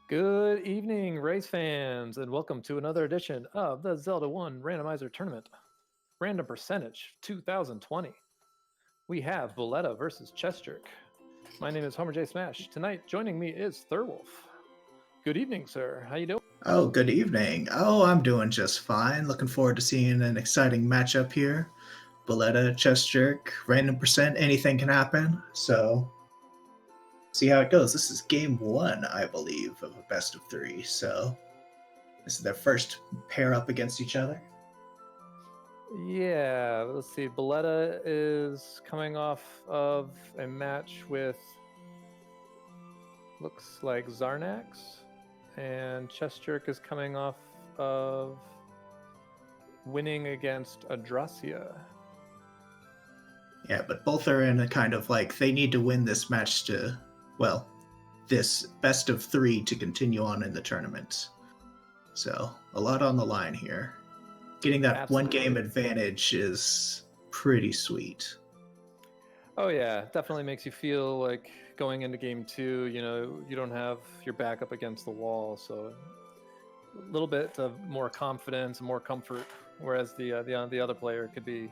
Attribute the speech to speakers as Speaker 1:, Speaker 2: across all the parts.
Speaker 1: Good evening, race fans, and welcome to another edition of the Zelda 1 Randomizer Tournament. Random Percentage 2020. We have Bulleta versus chessjerk. My name is Homer J. Smash. Tonight, joining me is Thurwolf. Good evening, sir. How you doing?
Speaker 2: Oh, good evening. Oh, I'm doing just fine. Looking forward to seeing an exciting matchup here. Bulleta, chessjerk, random percent, anything can happen. So, see how it goes. This is game one, I believe, of a best of three. So, this is their first pair up against each other.
Speaker 1: Yeah, let's see. Bulleta is coming off of a match with, looks like Zarnax, and chessjerk is coming off of winning against Adrasia.
Speaker 2: Yeah, but both are in a kind of like they need to win this match to, well, this best of three to continue on in the tournament. So, a lot on the line here. Getting that
Speaker 1: Absolutely.
Speaker 2: one game advantage is pretty sweet.
Speaker 1: Oh yeah, definitely makes you feel like going into game two, you don't have your back up against the wall, so a little bit of more confidence and more comfort, whereas the other player could be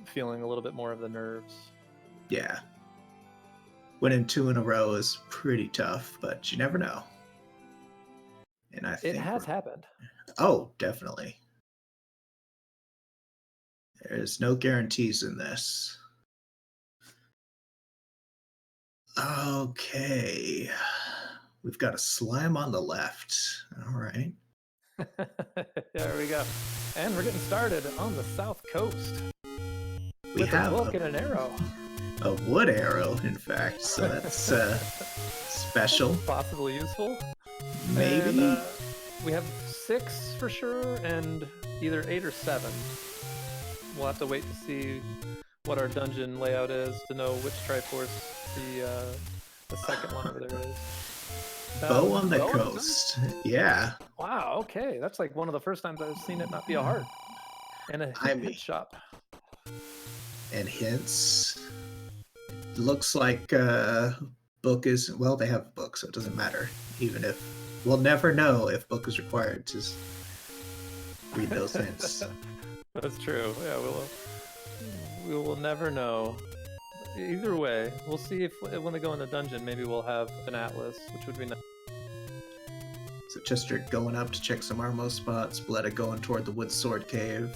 Speaker 1: feeling a little bit more of the nerves.
Speaker 2: Yeah. Winning two in a row is pretty tough, but you never know. And I think
Speaker 1: it has happened.
Speaker 2: Oh, definitely. There's no guarantees in this. Okay. We've got a slime on the left. All right.
Speaker 1: There we go. And we're getting started on the south coast.
Speaker 2: We
Speaker 1: with
Speaker 2: have
Speaker 1: a book and an arrow.
Speaker 2: A wood arrow, in fact. So that's special.
Speaker 1: Possibly useful.
Speaker 2: Maybe.
Speaker 1: And, we have 6 for sure, and either 8 or 7. We'll have to wait to see what our dungeon layout is to know which Triforce the second one over there is.
Speaker 2: Bow on the coast. Yeah.
Speaker 1: Wow, okay. That's like one of the first times I've seen it not be a heart. And a hint shop.
Speaker 2: And hints. Looks like book is, well, they have a book, so it doesn't matter. Even if, we'll never know if book is required to read those hints.
Speaker 1: That's true. Yeah, we will never know. Either way, we'll see if when they go in the dungeon, maybe we'll have an atlas, which would be nice.
Speaker 2: So chessjerk going up to check some Armo spots, Bulleta going toward the wood sword cave,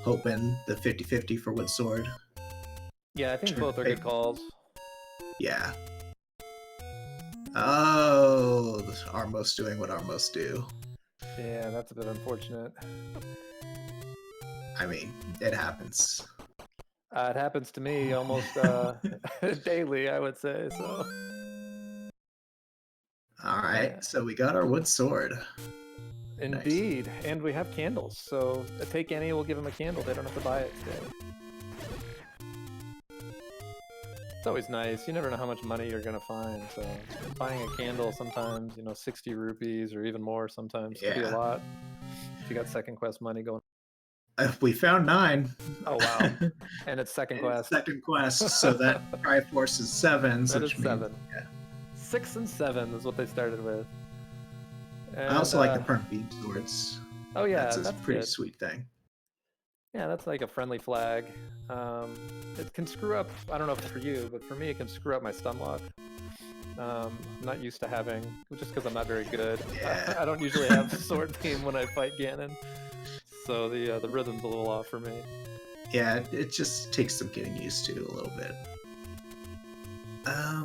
Speaker 2: hoping the 50-50 for wood sword.
Speaker 1: Yeah, I think both are good calls.
Speaker 2: Yeah. Oh, Armos doing what Armos do.
Speaker 1: Yeah, that's a bit unfortunate.
Speaker 2: I mean, it happens.
Speaker 1: It happens to me almost daily, I would say. So.
Speaker 2: All right, yeah. So we got our wood sword.
Speaker 1: Indeed, nice. And we have candles. So take any, we'll give them a candle. They don't have to buy it today. It's always nice. You never know how much money you're gonna find. So buying a candle sometimes, 60 rupees or even more sometimes could be a lot. If you got second quest money going.
Speaker 2: We found 9.
Speaker 1: Oh wow! And it's second quest.
Speaker 2: Second quest, so that Triforce is 7.
Speaker 1: That is 7.
Speaker 2: Yeah.
Speaker 1: 6 and 7 is what they started with.
Speaker 2: And, I also like the perm beam swords.
Speaker 1: Oh yeah,
Speaker 2: that's a pretty
Speaker 1: good.
Speaker 2: Sweet thing.
Speaker 1: Yeah, that's like a friendly flag. It can screw up. I don't know if it's for you, but for me, it can screw up my stun lock. I'm not used to having, just because I'm not very good.
Speaker 2: Yeah.
Speaker 1: I don't usually have sword beam when I fight Ganon. So the rhythm's a little off for me.
Speaker 2: Yeah, it just takes some getting used to a little bit. I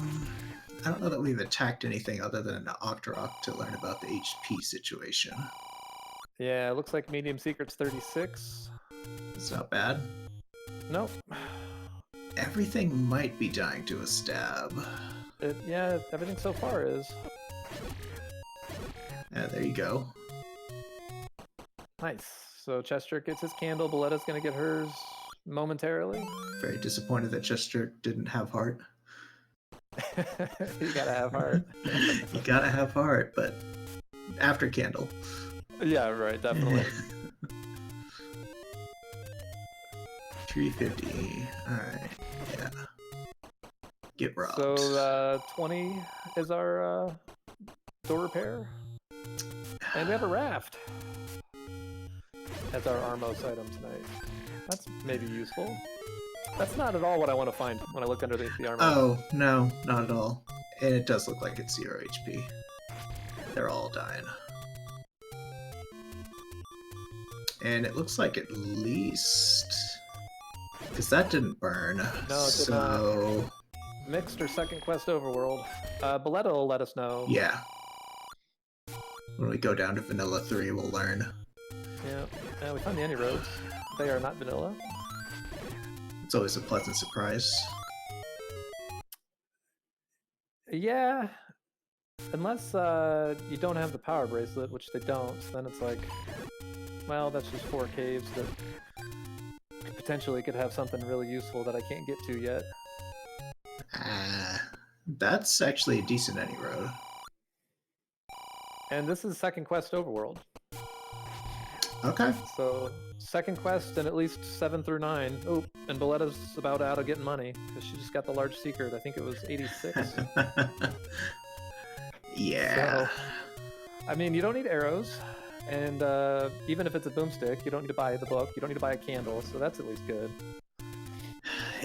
Speaker 2: don't know that we've attacked anything other than an Octorok to learn about the HP situation.
Speaker 1: Yeah, it looks like medium secret's 36.
Speaker 2: It's not bad.
Speaker 1: Nope.
Speaker 2: Everything might be dying to a stab.
Speaker 1: Yeah, everything so far is.
Speaker 2: Yeah, there you go.
Speaker 1: Nice. So chessjerk gets his candle. Bulleta's going to get hers momentarily.
Speaker 2: Very disappointed that chessjerk didn't have heart.
Speaker 1: You gotta have heart.
Speaker 2: You gotta have heart, but after candle.
Speaker 1: Yeah, right, definitely.
Speaker 2: 350. Alright, yeah. Get robbed.
Speaker 1: So 20 is our door repair. And we have a raft as our Armos item tonight. That's maybe useful. That's not at all what I want to find when I look underneath the armor.
Speaker 2: Oh, no, not at all. And it does look like it's 0 HP. They're all dying. And it looks like at least... Because that didn't burn.
Speaker 1: No, it did
Speaker 2: so...
Speaker 1: not. Mixed or second quest overworld. Bulleta will let us know.
Speaker 2: Yeah. When we go down to Vanilla 3, we'll learn.
Speaker 1: Yeah, we found the Any-Roads. They are not vanilla.
Speaker 2: It's always a pleasant surprise.
Speaker 1: Yeah, unless you don't have the power bracelet, which they don't, so then it's like, well, that's just 4 caves that potentially could have something really useful that I can't get to yet.
Speaker 2: That's actually a decent Any road.
Speaker 1: And this is second quest overworld.
Speaker 2: Okay.
Speaker 1: So second quest and at least 7 through 9. Oh, and Bulleta's about out of getting money because she just got the large secret. I think it was 86.
Speaker 2: Yeah.
Speaker 1: So, I mean, you don't need arrows, and even if it's a boomstick, you don't need to buy the book. You don't need to buy a candle, so that's at least good.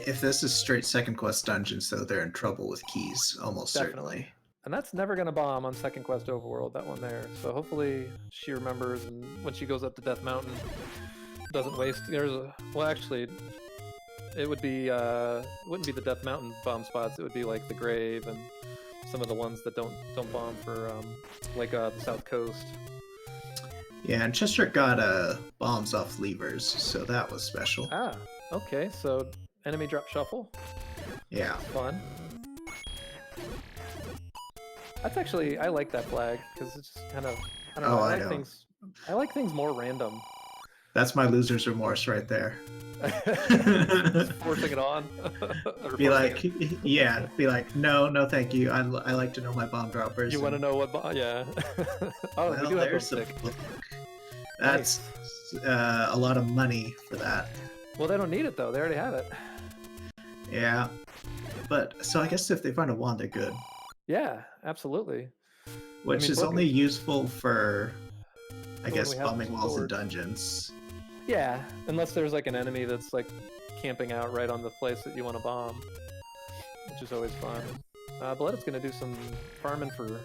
Speaker 2: If this is straight second quest dungeons, though, they're in trouble with keys, almost certainly.
Speaker 1: And that's never going to bomb on second quest overworld, that one there. So hopefully she remembers, and when she goes up to Death Mountain, doesn't waste. There's a, well, actually, it would be it wouldn't be the Death Mountain bomb spots. It would be like the Grave and some of the ones that don't bomb for like the South Coast.
Speaker 2: Yeah, and chessjerk got bombs off levers, so that was special.
Speaker 1: Ah, okay. So enemy drop shuffle.
Speaker 2: Yeah.
Speaker 1: Fun. That's actually, I like that flag because it's just kind of, I don't know. I like things. I like things more random.
Speaker 2: That's my loser's remorse right there.
Speaker 1: Just forcing it on.
Speaker 2: Be like, yeah. Be like, no, thank you. I like to know my bomb droppers.
Speaker 1: You want to know what? Yeah. Oh,
Speaker 2: well,
Speaker 1: we do have
Speaker 2: there's
Speaker 1: a
Speaker 2: the
Speaker 1: book.
Speaker 2: book. That's a lot of money for that.
Speaker 1: Well, they don't need it though. They already have it.
Speaker 2: Yeah, but so I guess if they find a wand, they're good.
Speaker 1: Yeah, absolutely.
Speaker 2: Which is only useful for, I guess, bombing walls and dungeons.
Speaker 1: Yeah, unless there's like an enemy that's like camping out right on the place that you want to bomb, which is always fun. Bulleta's gonna do some farming for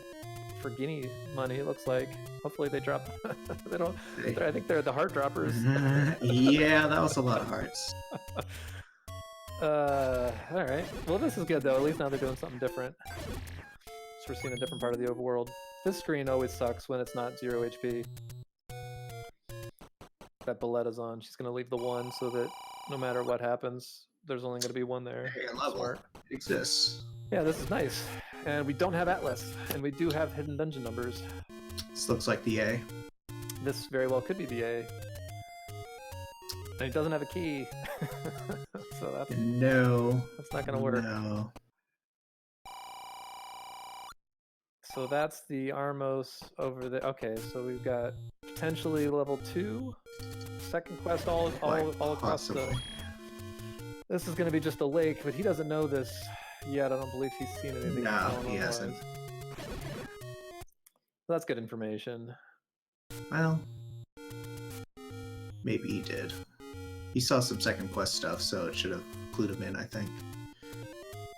Speaker 1: guinea money. It looks like. Hopefully they drop. They don't. I think they're the heart droppers.
Speaker 2: Yeah, that was a lot of hearts.
Speaker 1: All right. Well, this is good though. At least now they're doing something different. So we're seeing a different part of the overworld. This screen always sucks when it's not 0 HP. That Bulleta's on. She's gonna leave the 1 so that no matter what happens, there's only gonna be 1 there.
Speaker 2: Smart. It exists.
Speaker 1: Yeah, this is nice. And we don't have Atlas, and we do have hidden dungeon numbers.
Speaker 2: This looks like the A.
Speaker 1: This very well could be the A. And it doesn't have a key. So that's not gonna work.
Speaker 2: No.
Speaker 1: So that's the Armos over there. Okay, so we've got potentially level 2. Second quest all across the... This is going to be just a lake, but he doesn't know this yet. I don't believe he's seen anything.
Speaker 2: No, he hasn't.
Speaker 1: So that's good information.
Speaker 2: Well, maybe he did. He saw some second quest stuff, so it should have clued him in, I think.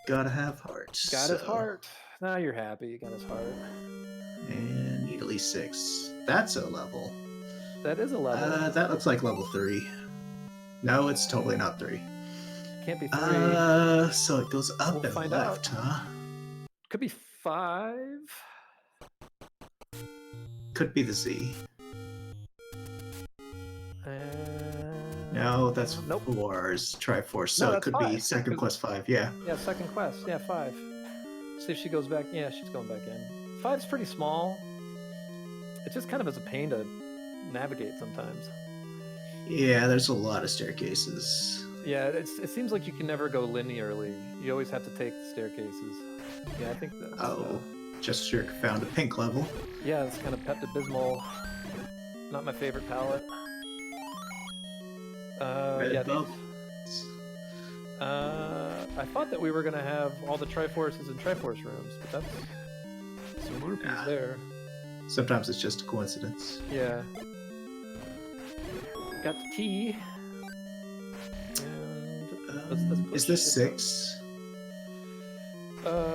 Speaker 2: Gotta have heart.
Speaker 1: Got his heart. Now you're happy. You got his heart.
Speaker 2: And need at least 6. That's a level.
Speaker 1: That is a level.
Speaker 2: That looks like level 3. No, it's totally not 3.
Speaker 1: Can't be 3.
Speaker 2: So it goes up
Speaker 1: we'll
Speaker 2: and
Speaker 1: find
Speaker 2: left,
Speaker 1: out.
Speaker 2: huh?
Speaker 1: Could be 5.
Speaker 2: Could be the Z. No, that's
Speaker 1: nope.
Speaker 2: 4's Triforce, so it could
Speaker 1: 5,
Speaker 2: be second quest 5, yeah.
Speaker 1: Yeah, second quest, yeah, 5. See if she goes back. Yeah, she's going back in. 5's pretty small. It just kind of is a pain to navigate sometimes.
Speaker 2: Yeah, there's a lot of staircases.
Speaker 1: Yeah, it seems like you can never go linearly. You always have to take the staircases. Yeah, I think that's...
Speaker 2: chessjerk found a pink level.
Speaker 1: Yeah, it's kind of Pepto-Bismol. Not my favorite palette. Yeah, I thought that we were going to have all the Triforces and Triforce rooms, but that's some rupees there.
Speaker 2: Sometimes it's just a coincidence.
Speaker 1: Yeah. Got the key. And
Speaker 2: Is this 6?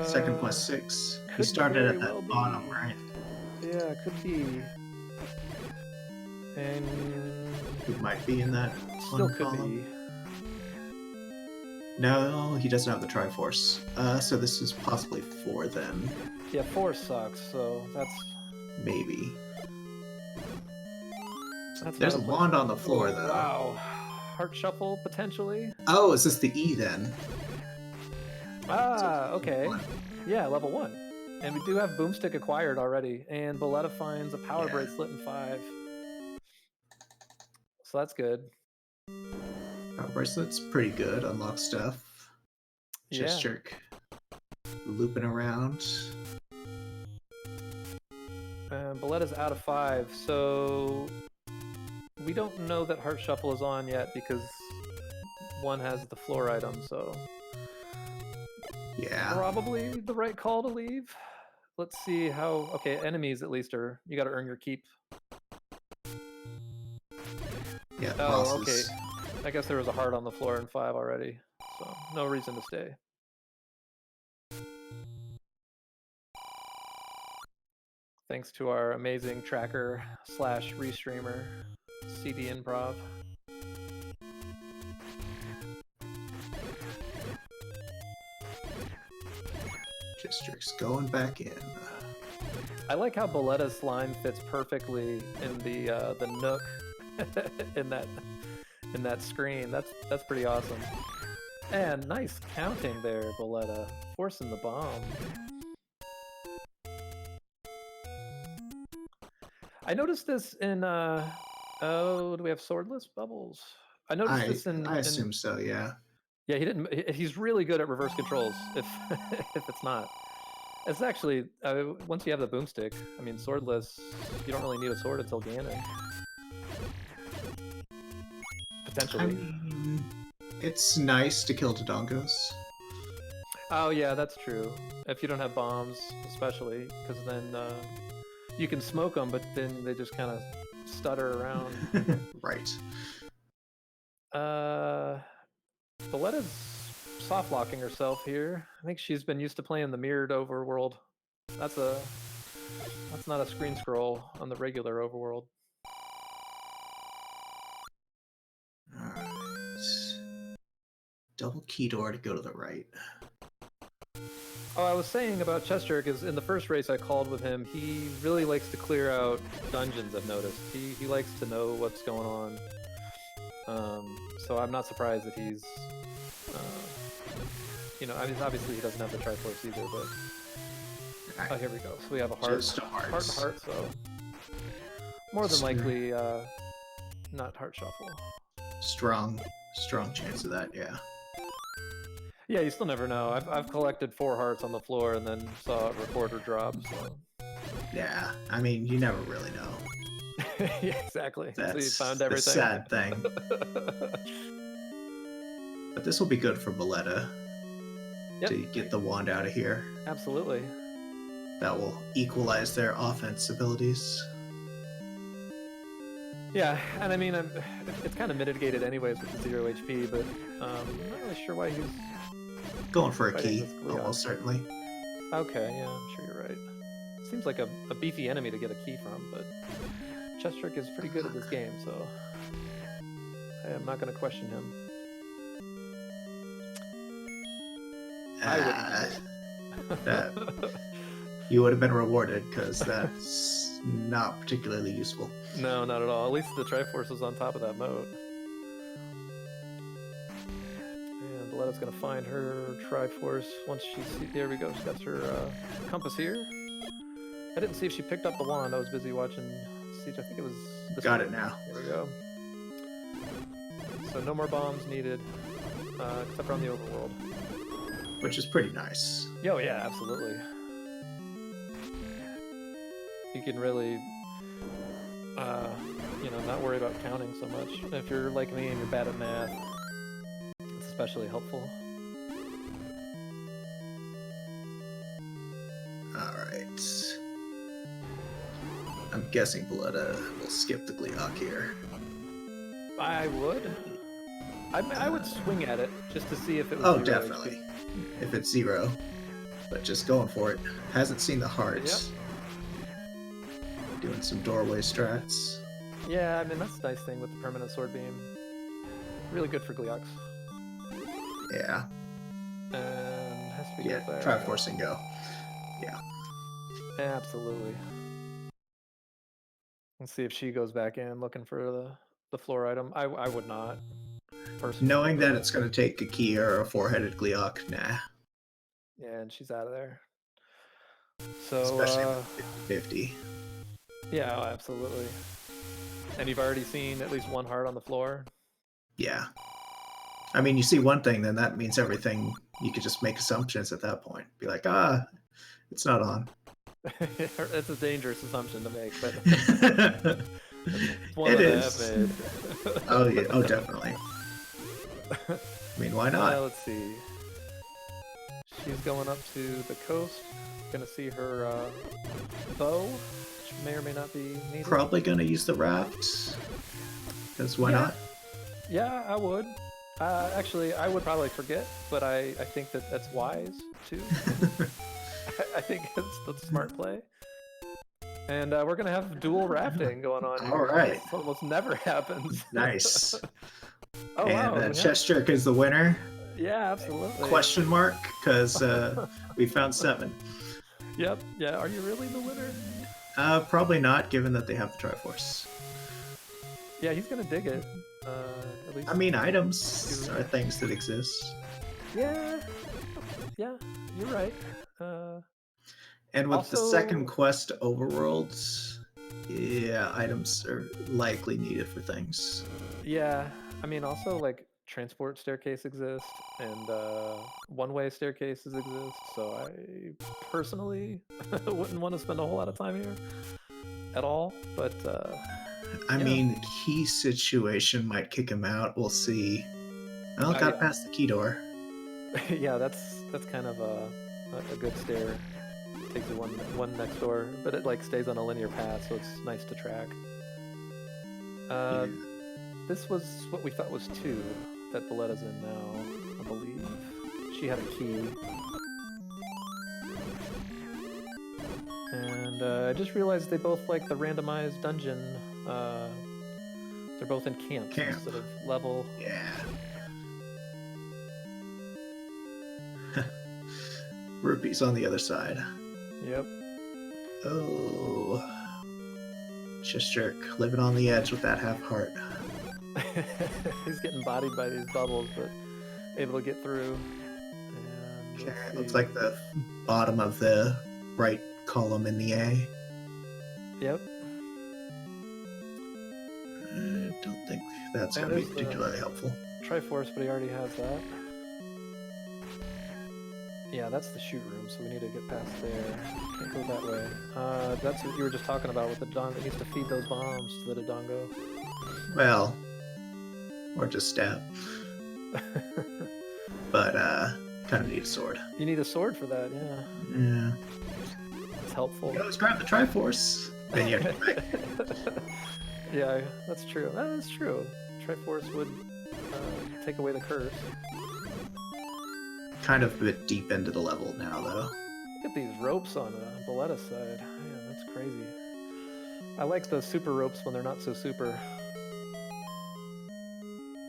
Speaker 2: Second plus 6. He started at that bottom, right?
Speaker 1: Yeah, could be. And
Speaker 2: He might be in that
Speaker 1: still
Speaker 2: one
Speaker 1: could
Speaker 2: column.
Speaker 1: be.
Speaker 2: No, he doesn't have the Triforce. So this is possibly 4 then.
Speaker 1: Yeah, 4 sucks, so that's
Speaker 2: Maybe.
Speaker 1: that's
Speaker 2: There's a
Speaker 1: not
Speaker 2: wand
Speaker 1: place.
Speaker 2: on the floor,
Speaker 1: Oh,
Speaker 2: though.
Speaker 1: wow. Heart shuffle, potentially?
Speaker 2: Oh, is this the E then?
Speaker 1: Ah, okay.
Speaker 2: One.
Speaker 1: Yeah, level 1. And we do have Boomstick acquired already. And Bulleta finds a power
Speaker 2: Yeah.
Speaker 1: bracelet in 5. So that's good.
Speaker 2: Power bracelet's pretty good. Unlock stuff. Chess
Speaker 1: Yeah.
Speaker 2: jerk. Looping around.
Speaker 1: Bulleta's out of 5, so we don't know that Heart Shuffle is on yet because 1 has the floor item, so
Speaker 2: Yeah.
Speaker 1: probably the right call to leave. Let's see how... Okay, enemies at least are... You gotta earn your keep.
Speaker 2: Yeah,
Speaker 1: Oh,
Speaker 2: bosses.
Speaker 1: okay. I guess there was a heart on the floor in 5 already, so no reason to stay. Thanks to our amazing tracker / restreamer, CD Improv.
Speaker 2: Chess jerk's going back in.
Speaker 1: I like how Bulleta's line fits perfectly in the nook in that screen. That's pretty awesome. And nice counting there, Bulleta, forcing the bomb. I noticed this in oh, do we have swordless bubbles? I noticed this in
Speaker 2: I assume so, yeah.
Speaker 1: Yeah, he didn't. He's really good at reverse controls. If if it's not, it's actually once you have the boomstick. I mean, swordless. You don't really need a sword until Ganon. Potentially.
Speaker 2: I mean, it's nice to kill Dodongos.
Speaker 1: Oh yeah, that's true. If you don't have bombs, especially, because then you can smoke them, but then they just kind of stutter around.
Speaker 2: Right.
Speaker 1: Bulleta's soft locking herself here. I think she's been used to playing the mirrored overworld. That's not a screen scroll on the regular overworld.
Speaker 2: Alright. Double key door to go to the right.
Speaker 1: Oh, I was saying about chessjerk is in the first race I called with him, he really likes to clear out dungeons, I've noticed. He likes to know what's going on. So I'm not surprised that he's, you know, I mean, obviously he doesn't have the Triforce either, but...
Speaker 2: Right.
Speaker 1: Oh, here we go. So we have a heart.
Speaker 2: Just
Speaker 1: Heart and heart, so... More than likely, not heart shuffle.
Speaker 2: Strong chance of that, yeah.
Speaker 1: Yeah, you still never know. I've collected 4 hearts on the floor and then saw a recorder drop, so...
Speaker 2: Yeah, I mean, you never really know.
Speaker 1: Yeah, exactly.
Speaker 2: That's
Speaker 1: so you found everything.
Speaker 2: the sad thing. But this will be good for Bulleta to get the wand out of here.
Speaker 1: Absolutely.
Speaker 2: That will equalize their offense abilities.
Speaker 1: Yeah, and I mean, it's kind of mitigated anyways with the 0 HP, but I'm not really sure why he's...
Speaker 2: Going for a
Speaker 1: fighting
Speaker 2: key,
Speaker 1: with Gleon.
Speaker 2: almost certainly.
Speaker 1: Okay, yeah, I'm sure you're right. Seems like a beefy enemy to get a key from, but chessjerk is pretty good at this game, so I am not going to question him. I wouldn't.
Speaker 2: You would have been rewarded, because that's not particularly useful.
Speaker 1: No, not at all. At least the Triforce is on top of that moat. And Bulleta's going to find her Triforce once she sees... There we go. She got her compass here. I didn't see if she picked up the wand. I was busy watching Siege. I think it was this
Speaker 2: Got
Speaker 1: one.
Speaker 2: it now.
Speaker 1: There we go. So no more bombs needed, except for on the overworld.
Speaker 2: Which is pretty nice.
Speaker 1: Oh yeah, absolutely. You can really, you know, not worry about counting so much. If you're like me and you're bad at math, it's especially helpful.
Speaker 2: Alright. guessing Bulleta will skip the Gleeok here.
Speaker 1: I would. I would swing at it just to see if it was.
Speaker 2: Oh,
Speaker 1: 0
Speaker 2: definitely.
Speaker 1: HP.
Speaker 2: If it's 0. But just going for it. Hasn't seen the heart.
Speaker 1: Yep.
Speaker 2: Doing some doorway strats.
Speaker 1: Yeah, I mean, that's the nice thing with the permanent sword beam. Really good for Gleeoks.
Speaker 2: Yeah.
Speaker 1: And has to be
Speaker 2: Yeah,
Speaker 1: there.
Speaker 2: Triforce and go. Yeah.
Speaker 1: Absolutely. Let's see if she goes back in looking for the floor item. I would not. Personally.
Speaker 2: Knowing that it's going to take a key or a 4-headed Gleeok, nah.
Speaker 1: Yeah, and she's out of there. So,
Speaker 2: Especially with 50.
Speaker 1: Yeah, oh, absolutely. And you've already seen at least one heart on the floor?
Speaker 2: Yeah. I mean, you see one thing, then that means everything. You could just make assumptions at that point. Be like, it's not on.
Speaker 1: It's a dangerous assumption to make, but
Speaker 2: it is. Oh, yeah. Oh, definitely. I mean, why not?
Speaker 1: Let's see. She's going up to the coast. Gonna see her bow, which may or may not be needed.
Speaker 2: Probably gonna use the raft. Because why not?
Speaker 1: Yeah, I would. Actually, I would probably forget, but I think that's wise too. I think it's the smart play. And we're gonna have dual rafting going on here.
Speaker 2: All right.
Speaker 1: This almost never happens.
Speaker 2: Nice.
Speaker 1: Oh,
Speaker 2: and
Speaker 1: wow.
Speaker 2: chessjerk is the winner.
Speaker 1: Yeah, absolutely.
Speaker 2: Question mark? Because we found 7.
Speaker 1: Yep. Yeah. Are you really the winner?
Speaker 2: Probably not, given that they have the Triforce.
Speaker 1: Yeah, he's gonna dig it. At least.
Speaker 2: I mean, items are things that exist.
Speaker 1: Yeah. Yeah, you're right.
Speaker 2: And with
Speaker 1: also,
Speaker 2: the second quest, Overworlds, yeah, items are likely needed for things.
Speaker 1: Yeah, I mean, also like transport staircase exists and one-way staircases exist. So I personally wouldn't want to spend a whole lot of time here at all. But
Speaker 2: I mean, the key situation might kick him out. We'll see. Well, got past the key door.
Speaker 1: Yeah, that's kind of a good stair. Takes you one next door, but it like stays on a linear path, so it's nice to track. This was what we thought was 2 that Bulleta's in now, I believe. She had a key. And I just realized they both like the randomized dungeon. They're both in camp instead of level.
Speaker 2: Yeah. Rupees on the other side.
Speaker 1: Yep.
Speaker 2: Oh. chessjerk living on the edge with that half heart.
Speaker 1: He's getting bodied by these bubbles, but able to get through. And
Speaker 2: Okay, looks like the bottom of the right column in the A.
Speaker 1: Yep.
Speaker 2: I don't think that's going to be particularly helpful.
Speaker 1: Triforce, but he already has that. Yeah, that's the shoot room, so we need to get past there. Can't go that way. That's what you were just talking about with the Dodongo. It needs to feed those bombs to the Dodongo.
Speaker 2: Well, or just stab. But, kind of need a sword.
Speaker 1: You need a sword for that, yeah.
Speaker 2: Yeah.
Speaker 1: It's helpful.
Speaker 2: You always grab the Triforce. Then you have to back.
Speaker 1: Yeah, that's true. That's true. Triforce would take away the curse.
Speaker 2: Kind of a bit deep into the level now, though.
Speaker 1: Look at these ropes on Bulleta's side. Man, that's crazy. I like the super ropes when they're not so super.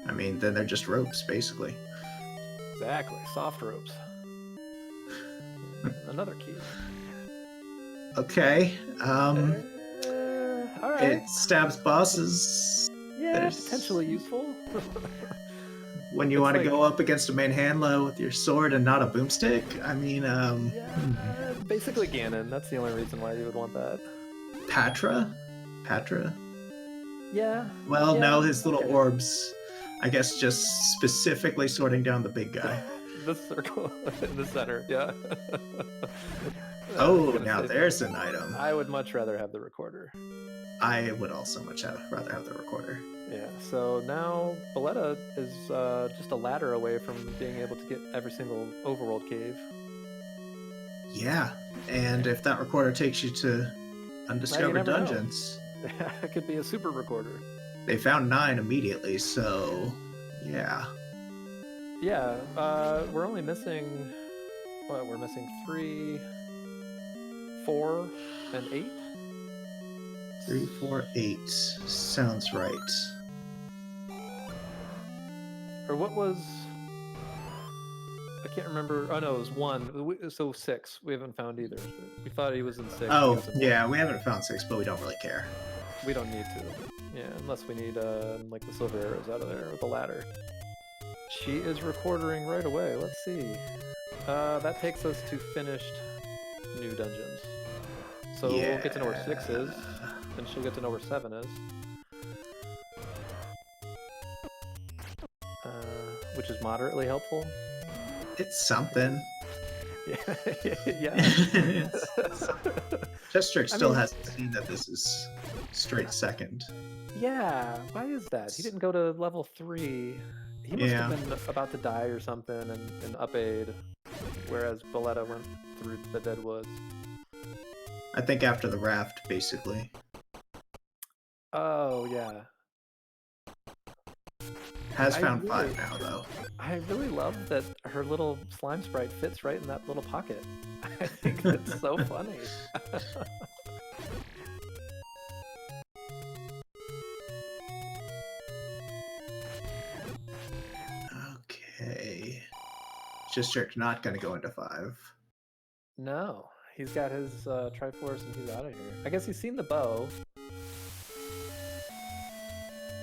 Speaker 2: I mean, then they're just ropes, basically.
Speaker 1: Exactly, soft ropes. Another key.
Speaker 2: Okay.
Speaker 1: All right.
Speaker 2: It stabs bosses.
Speaker 1: Yeah, potentially useful.
Speaker 2: When you want to go up against a manhandla with your sword and not a boomstick, I mean,
Speaker 1: basically Ganon. That's the only reason why you would want that.
Speaker 2: Patra?
Speaker 1: Yeah.
Speaker 2: Well, no, his little orbs, I guess, just specifically sorting down the big guy.
Speaker 1: The circle in the center, yeah.
Speaker 2: Oh, now there's an item.
Speaker 1: I would much rather have the recorder.
Speaker 2: I would also rather have the recorder.
Speaker 1: Yeah, so now Bulleta is just a ladder away from being able to get every single overworld cave.
Speaker 2: Yeah, and if that recorder takes you to Undiscovered
Speaker 1: never know.
Speaker 2: dungeons.
Speaker 1: It could be a super recorder.
Speaker 2: They found 9 immediately, so yeah.
Speaker 1: Yeah, we're only missing. What? We're missing 3, 4, and 8.
Speaker 2: 3, 4, 8 sounds right.
Speaker 1: Or what was? I can't remember. Oh no, it was 1. So 6. We haven't found either. We thought he was in 6.
Speaker 2: Oh,
Speaker 1: he was in
Speaker 2: yeah,
Speaker 1: 1.
Speaker 2: we haven't found 6, but we don't really care.
Speaker 1: We don't need to. Yeah, unless we need like the silver arrows out of there with the ladder. She is recording right away. Let's see. That takes us to finished new dungeons. So we'll get to know where 6 is, and she'll get to know where 7 is. Which is moderately helpful.
Speaker 2: It's something.
Speaker 1: Yeah.
Speaker 2: Chessjerk still hasn't seen that this is straight second.
Speaker 1: Yeah, why is that? He didn't go to level 3. He must have been about to die or something and up-aid, whereas Bulleta went through the dead woods.
Speaker 2: I think after the raft, basically.
Speaker 1: Oh, yeah.
Speaker 2: Has found 5 now, though.
Speaker 1: I really love that her little slime sprite fits right in that little pocket. I think that's so funny.
Speaker 2: Okay. Chessjerk's not going to go into 5.
Speaker 1: No, he's got his Triforce and he's out of here. I guess he's seen the bow.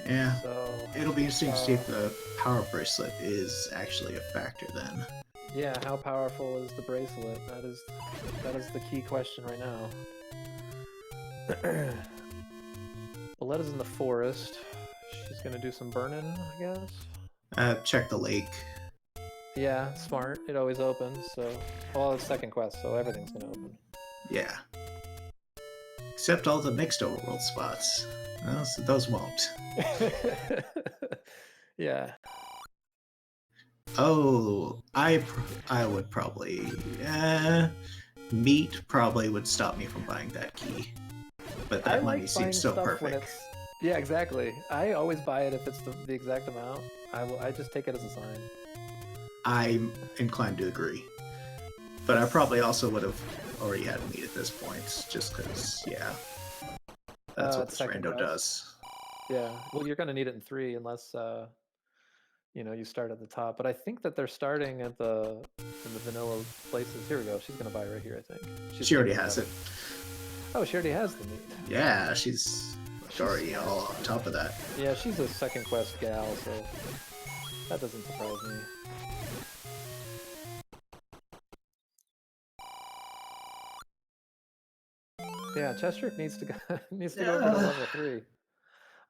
Speaker 2: Yeah.
Speaker 1: So
Speaker 2: it'll be interesting to see if the power bracelet is actually a factor then.
Speaker 1: Yeah, how powerful is the bracelet? That is the key question right now. Bulleta's in the forest. She's gonna do some burning, I guess.
Speaker 2: Check the lake.
Speaker 1: Yeah, smart. It always opens, so... Well, it's second quest, so everything's gonna open.
Speaker 2: Yeah. Except all the mixed overworld spots. Those won't.
Speaker 1: Yeah.
Speaker 2: Oh, I would probably... meat probably would stop me from buying that key. But that money seems so perfect.
Speaker 1: Yeah, exactly. I always buy it if it's the exact amount. I just take it as a sign.
Speaker 2: I'm inclined to agree. But I probably also would have already had meat at this point, just because, yeah. That's what this rando does.
Speaker 1: Yeah, well, you're going to need it in 3 unless, you start at the top. But I think that they're starting at in the vanilla places. Here we go. She's going to buy right here, I think.
Speaker 2: She already has it.
Speaker 1: Oh, she already has the meat.
Speaker 2: Yeah, she's already all on top of that.
Speaker 1: Yeah, she's a second quest gal, so that doesn't surprise me. Yeah, chessjerk needs to go over to level 3.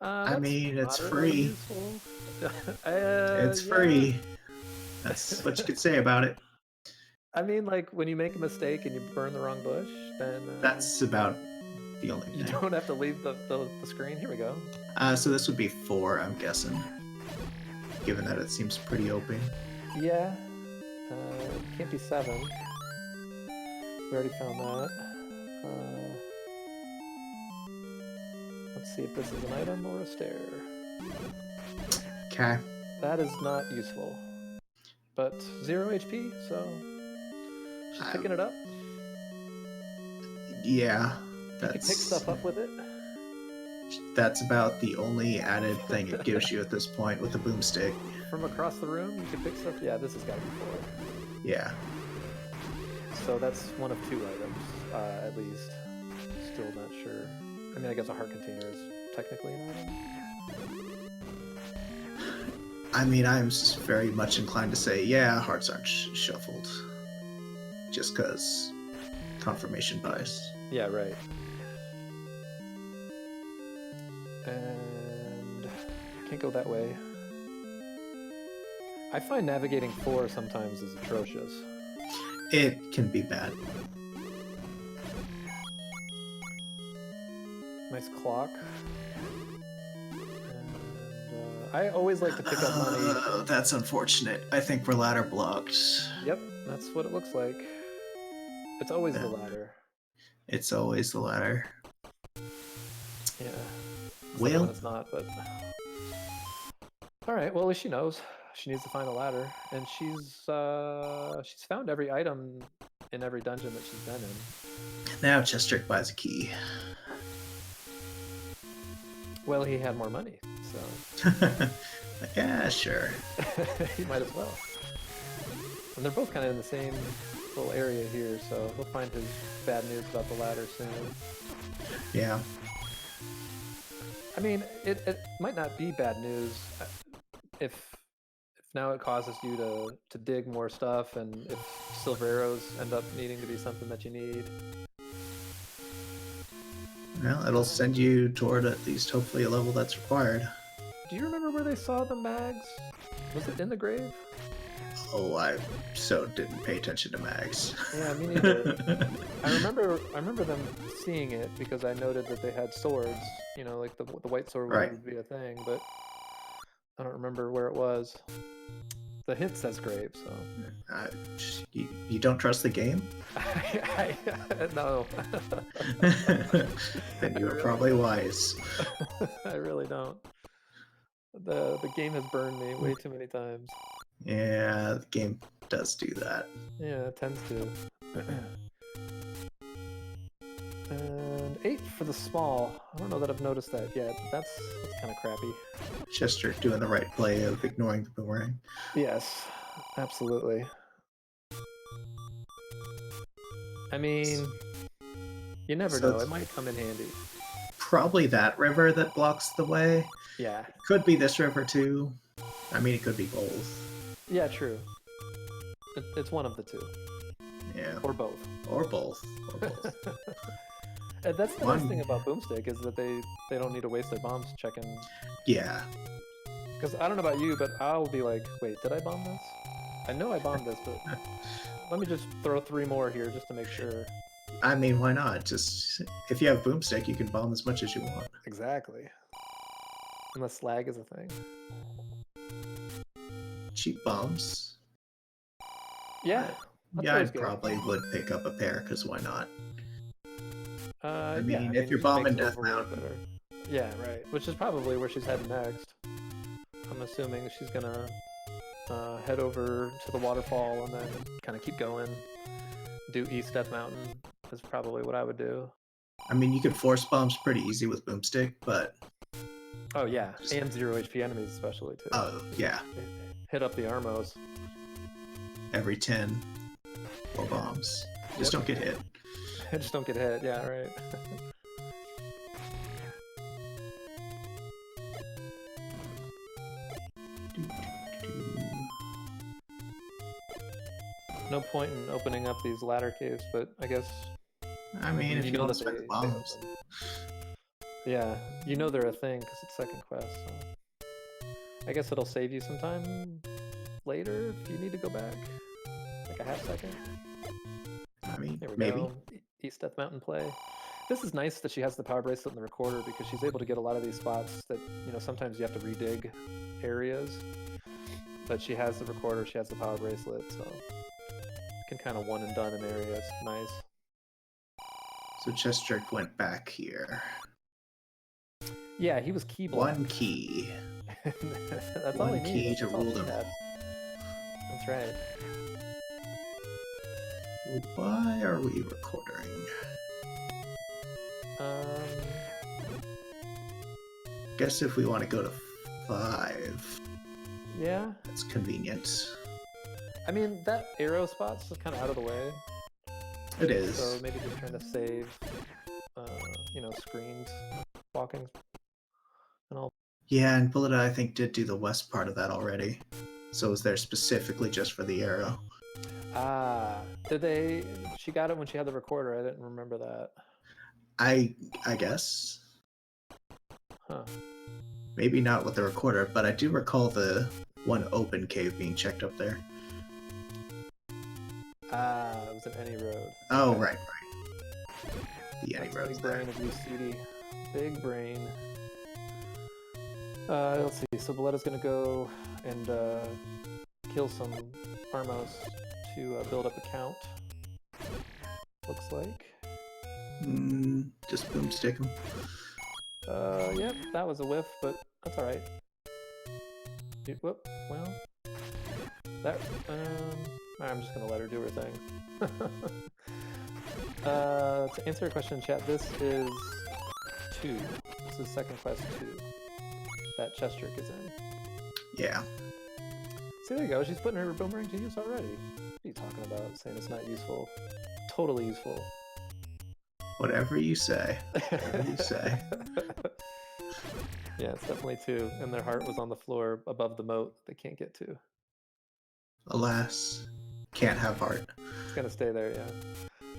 Speaker 2: I mean, it's free. It's free. That's what you could say about it.
Speaker 1: I mean, like, when you make a mistake and you burn the wrong bush, then...
Speaker 2: That's about the only thing.
Speaker 1: You don't have to leave the screen. Here we go.
Speaker 2: So this would be 4, I'm guessing. Given that it seems pretty open.
Speaker 1: Yeah. Can't be 7. We already found that. Let's see if this is an item or a stair.
Speaker 2: Okay.
Speaker 1: That is not useful. But 0 HP, so she's picking it up.
Speaker 2: Yeah,
Speaker 1: you can pick stuff up with it.
Speaker 2: That's about the only added thing it gives you at this point with the boomstick.
Speaker 1: From across the room, you can pick stuff. Yeah, this has got to be 4.
Speaker 2: Yeah.
Speaker 1: So that's one of 2 items, at least. Still not sure. I mean, I guess a heart container is technically an item.
Speaker 2: I mean, I'm very much inclined to say, yeah, hearts aren't shuffled. Just because confirmation bias.
Speaker 1: Yeah, right. And can't go that way. I find navigating 4 sometimes is atrocious.
Speaker 2: It can be bad.
Speaker 1: Nice clock. And I always like to pick up money.
Speaker 2: That's unfortunate. I think we're ladder blocked.
Speaker 1: Yep, that's what it looks like. It's always the ladder.
Speaker 2: It's always the ladder.
Speaker 1: Yeah.
Speaker 2: Well,
Speaker 1: When it's not, but all right. Well, at least she knows she needs to find a ladder, and she's found every item in every dungeon that she's been in.
Speaker 2: now chessjerk buys a key.
Speaker 1: Well, he had more money, so
Speaker 2: Yeah, sure.
Speaker 1: he might as well. And they're both kind of in the same little area here, so he'll find his bad news about the ladder soon.
Speaker 2: Yeah.
Speaker 1: I mean, it might not be bad news if now it causes you to dig more stuff, and if silver arrows end up needing to be something that you need.
Speaker 2: Well, it'll send you toward at least hopefully a level that's required.
Speaker 1: Do you remember where they saw the mags? Was it in the grave?
Speaker 2: Oh, I so didn't pay attention to mags.
Speaker 1: Yeah, me neither. I remember them seeing it because I noted that they had swords. You know, like the white sword would be a thing, but I don't remember where it was. The hint says grave, so.
Speaker 2: You don't trust the game?
Speaker 1: No.
Speaker 2: Then you are probably wise.
Speaker 1: I really don't. The game has burned me way too many times.
Speaker 2: Yeah, the game does do that.
Speaker 1: Yeah, it tends to. And 8 for the small. I don't know that I've noticed that yet. That's kind of crappy.
Speaker 2: chessjerk doing the right play of ignoring the boomerang.
Speaker 1: Yes, absolutely. I mean, you never know. It might come in handy.
Speaker 2: Probably that river that blocks the way.
Speaker 1: Yeah.
Speaker 2: Could be this river too. I mean, it could be both.
Speaker 1: Yeah, true. It's one of the two.
Speaker 2: Yeah.
Speaker 1: Or both.
Speaker 2: Or both. Or both.
Speaker 1: And that's the nice thing about Boomstick is that they don't need to waste their bombs checking.
Speaker 2: Yeah.
Speaker 1: Because I don't know about you, but I'll be like, wait, did I bomb this? I know I bombed this, but let me just throw 3 more here just to make sure.
Speaker 2: I mean, why not? Just if you have Boomstick, you can bomb as much as you want.
Speaker 1: Exactly. Unless slag is a thing.
Speaker 2: Cheap bombs.
Speaker 1: Yeah.
Speaker 2: Yeah, I probably would pick up a pair, because why not? I mean, if you're bombing Death Mountain.
Speaker 1: Yeah, right. Which is probably where she's heading next. I'm assuming she's gonna head over to the waterfall and then kind of keep going. Do East Death Mountain is probably what I would do.
Speaker 2: I mean, you could force bombs pretty easy with Boomstick, but...
Speaker 1: Oh yeah, and 0 HP enemies especially too.
Speaker 2: Oh, yeah.
Speaker 1: Hit up the Armos.
Speaker 2: Every 10 more bombs. Just don't get hit.
Speaker 1: Just don't get hit, yeah, right. No point in opening up these ladder caves, but I guess...
Speaker 2: I mean, if you want to spend the bombs.
Speaker 1: Yeah, you know they're a thing because it's second quest, so... I guess it'll save you some time later if you need to go back. Like a half second.
Speaker 2: I mean,
Speaker 1: there we
Speaker 2: maybe.
Speaker 1: Go. East Death Mountain play. This is nice that she has the power bracelet and the recorder because she's able to get a lot of these spots that, you know, sometimes you have to redig areas. But she has the recorder, she has the power bracelet, so you can kind of one and done an area. It's nice.
Speaker 2: So chessjerk went back here.
Speaker 1: Yeah, he was key blocked.
Speaker 2: 1 key.
Speaker 1: That's all he needs.
Speaker 2: 1 key to rule them.
Speaker 1: That's right.
Speaker 2: Why are we recording? Guess if we want to go to 5.
Speaker 1: Yeah.
Speaker 2: That's convenient.
Speaker 1: I mean, that arrow spot's just kind of out of the way.
Speaker 2: It is.
Speaker 1: So maybe just trying to save, you know, screens, walking, and all.
Speaker 2: Yeah, and Bulleta, I think, did do the west part of that already. So it was there specifically just for the arrow.
Speaker 1: Ah, did they? She got it when she had the recorder. I didn't remember that.
Speaker 2: I guess.
Speaker 1: Huh.
Speaker 2: Maybe not with the recorder, but I do recall the one open cave being checked up there.
Speaker 1: Ah, it was an any road.
Speaker 2: Oh,
Speaker 1: Okay.
Speaker 2: right. The any road.
Speaker 1: Big brain of UCD. Big brain. Let's see. So Bulleta's gonna go and kill some Armos to build up a count. Looks like.
Speaker 2: Just boomstick him.
Speaker 1: Yep, that was a whiff, but that's alright. Whoop, well... That, I'm just gonna let her do her thing. To answer a question in chat, this is 2. This is second quest 2 that chessjerk is in.
Speaker 2: Yeah.
Speaker 1: See, there you go. She's putting her boomerang to use already. What are you talking about? Saying it's not useful. Totally useful.
Speaker 2: Whatever you say. Whatever you say.
Speaker 1: Yeah, it's definitely 2. And their heart was on the floor above the moat they can't get to.
Speaker 2: Alas, can't have heart.
Speaker 1: It's gonna stay there, yeah.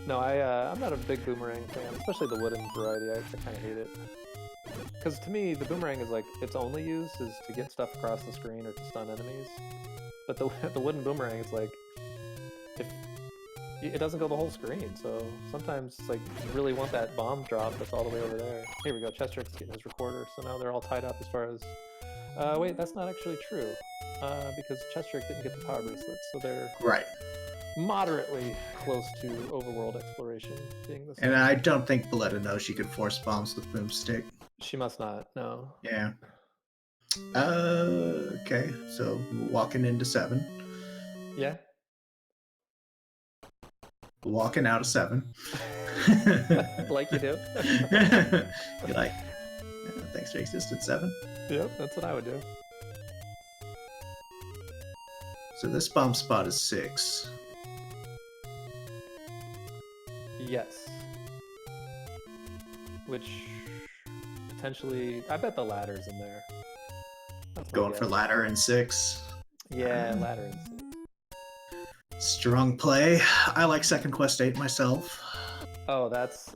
Speaker 1: No, I'm not a big boomerang fan, especially the wooden variety. I kind of hate it. Because to me, the boomerang is like, its only use is to get stuff across the screen or to stun enemies. But the wooden boomerang is like, if it doesn't go the whole screen, so sometimes it's like you really want that bomb drop that's all the way over there. Here we go, chessjerk's getting his recorder, so now they're all tied up as far as... wait, that's not actually true, because chessjerk didn't get the power bracelet, so they're
Speaker 2: Right.
Speaker 1: moderately close to overworld exploration being the same.
Speaker 2: And I don't think Bulleta knows she could force bombs with boomstick.
Speaker 1: She must not, no.
Speaker 2: Yeah. Okay, so walking into 7.
Speaker 1: Yeah?
Speaker 2: Walking out of 7.
Speaker 1: Like you do.
Speaker 2: You're like, thanks for existence, 7.
Speaker 1: Yep, that's what I would do.
Speaker 2: So this bomb spot is 6.
Speaker 1: Yes. Which potentially, I bet the ladder's in there. That's my
Speaker 2: Going for
Speaker 1: guess.
Speaker 2: ladder in 6.
Speaker 1: Yeah, ladder in 6.
Speaker 2: Strong play. I like second quest 8 myself.
Speaker 1: Oh, that's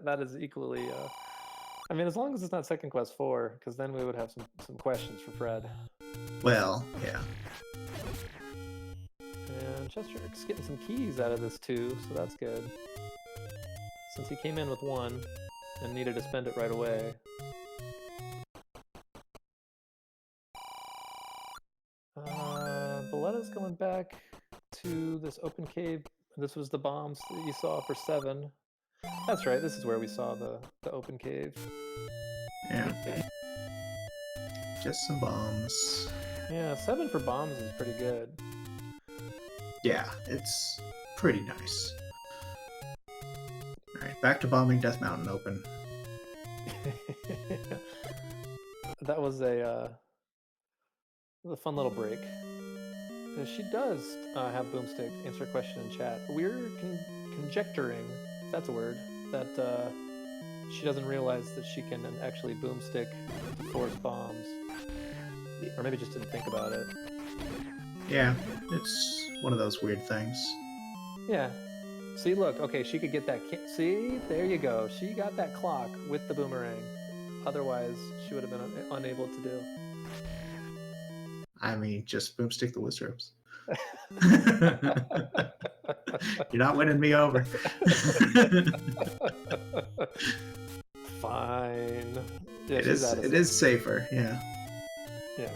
Speaker 1: that is equally. I mean, as long as it's not second quest 4, because then we would have some questions for Fred.
Speaker 2: Well, yeah.
Speaker 1: And chessjerk's getting some keys out of this too, so that's good. Since he came in with 1 and needed to spend it right away. Bulleta's going back to this open cave. This was the bombs that you saw for 7. That's right, this is where we saw the open cave.
Speaker 2: Yeah. Just some bombs.
Speaker 1: Yeah, 7 for bombs is pretty good.
Speaker 2: Yeah, it's pretty nice. Alright, back to bombing Death Mountain open.
Speaker 1: That was a fun little break. She does have boomstick. Answer a question in chat. We're conjecturing, if that's a word, that she doesn't realize that she can actually boomstick to force bombs, or maybe just didn't think about it.
Speaker 2: Yeah, it's one of those weird things.
Speaker 1: Yeah. See, look. Okay, she could get that. See, there you go. She got that clock with the boomerang. Otherwise, she would have been unable to do.
Speaker 2: I mean, just boomstick the wizards. You're not winning me over.
Speaker 1: Fine. Yeah,
Speaker 2: it is safer, yeah.
Speaker 1: Yeah.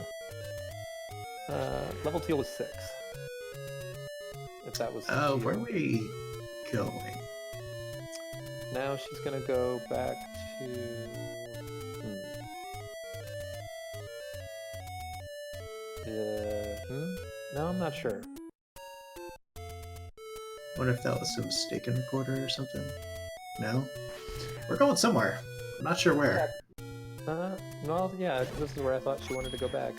Speaker 1: Level 2 was 6. If that was...
Speaker 2: Oh, where are we going?
Speaker 1: Now she's gonna go back to... No, I'm not sure.
Speaker 2: Wonder if that was a mistaken recorder or something. No? We're going somewhere. I'm not sure where.
Speaker 1: No, yeah, this is where I thought she wanted to go back.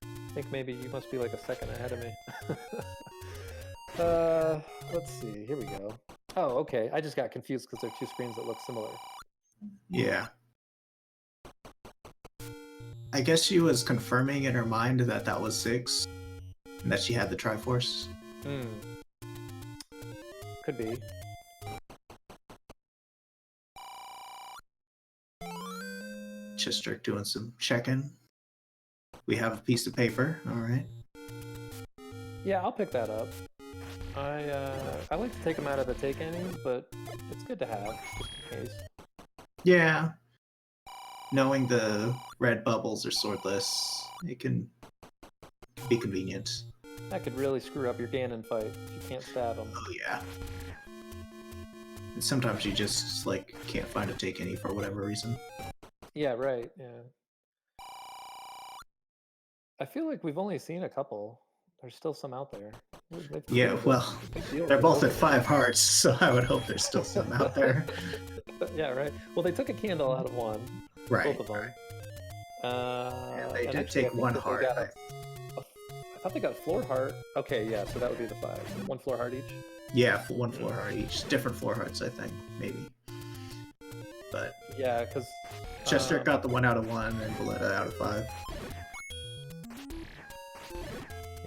Speaker 1: I think maybe you must be like a second ahead of me. Let's see, here we go. Oh, okay, I just got confused because they're 2 screens that look similar.
Speaker 2: Yeah. I guess she was confirming in her mind that that was 6, and that she had the Triforce.
Speaker 1: Could be.
Speaker 2: chessjerk doing some checking. We have a piece of paper, alright.
Speaker 1: Yeah, I'll pick that up. I like to take them out of the take anys, but it's good to have, just in case.
Speaker 2: Yeah. Knowing the red bubbles are swordless, it can be convenient.
Speaker 1: That could really screw up your Ganon fight if you can't stab him.
Speaker 2: Oh yeah. sometimes you just like can't find a take any for whatever reason.
Speaker 1: Yeah, right. Yeah. I feel like we've only seen a couple. There's still some out there.
Speaker 2: Yeah, well, they're both at 5 hearts, so I would hope there's still some out there.
Speaker 1: Yeah, right. Well, they took a candle out of one.
Speaker 2: Right.
Speaker 1: Both of them.
Speaker 2: Right. And they did
Speaker 1: actually,
Speaker 2: take 1 heart.
Speaker 1: I thought they got a floor heart. Okay, yeah, so that would be the 5. 1 floor heart each?
Speaker 2: Yeah, 1 floor heart each. Different floor hearts, I think, maybe. But
Speaker 1: yeah, because
Speaker 2: chessjerk got the 1 out of 1 and Bulleta out of 5.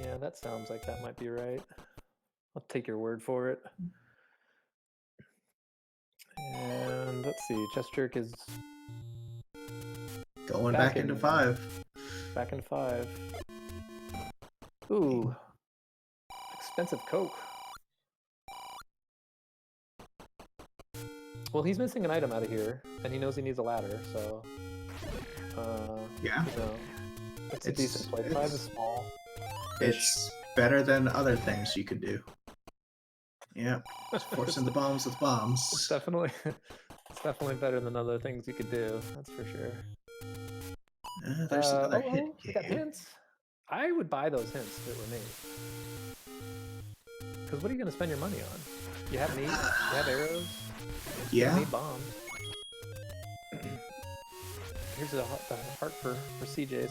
Speaker 1: Yeah, that sounds like that might be right. I'll take your word for it. And let's see, chessjerk is
Speaker 2: going back into 5.
Speaker 1: Back into 5. Ooh, expensive Coke. Well, he's missing an item out of here, and he knows he needs a ladder, so...
Speaker 2: yeah.
Speaker 1: You know, it's a decent play. 5 is small.
Speaker 2: It's better than other things you could do. Yeah, just forcing the bombs with bombs.
Speaker 1: It's definitely better than other things you could do, that's for sure.
Speaker 2: There's another hint
Speaker 1: we got hints. I would buy those hints if it were me. Because what are you going to spend your money on? You have meat, you have arrows,
Speaker 2: yeah.
Speaker 1: You need bombs. Here's the heart for CJ,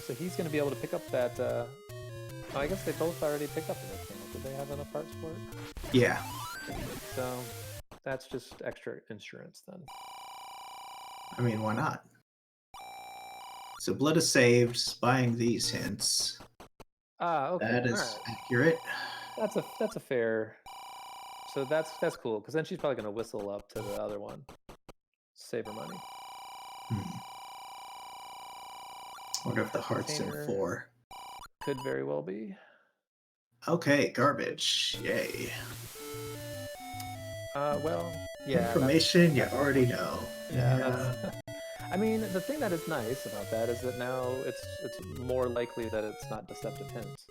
Speaker 1: so he's going to be able to pick up that, oh, I guess they both already picked up the red candle. Did they have enough hearts for it?
Speaker 2: Yeah.
Speaker 1: So, that's just extra insurance then.
Speaker 2: I mean, why not? So Bulleta saved buying these hints.
Speaker 1: Okay.
Speaker 2: That is accurate.
Speaker 1: That's a fair. So that's cool, because then she's probably gonna whistle up to the other one, save her money.
Speaker 2: Wonder if the heart's in 4.
Speaker 1: Could very well be.
Speaker 2: Okay, garbage. Yay.
Speaker 1: Well, yeah.
Speaker 2: Information you already know.
Speaker 1: Yeah. I mean, the thing that is nice about that is that now it's more likely that it's not deceptive hints,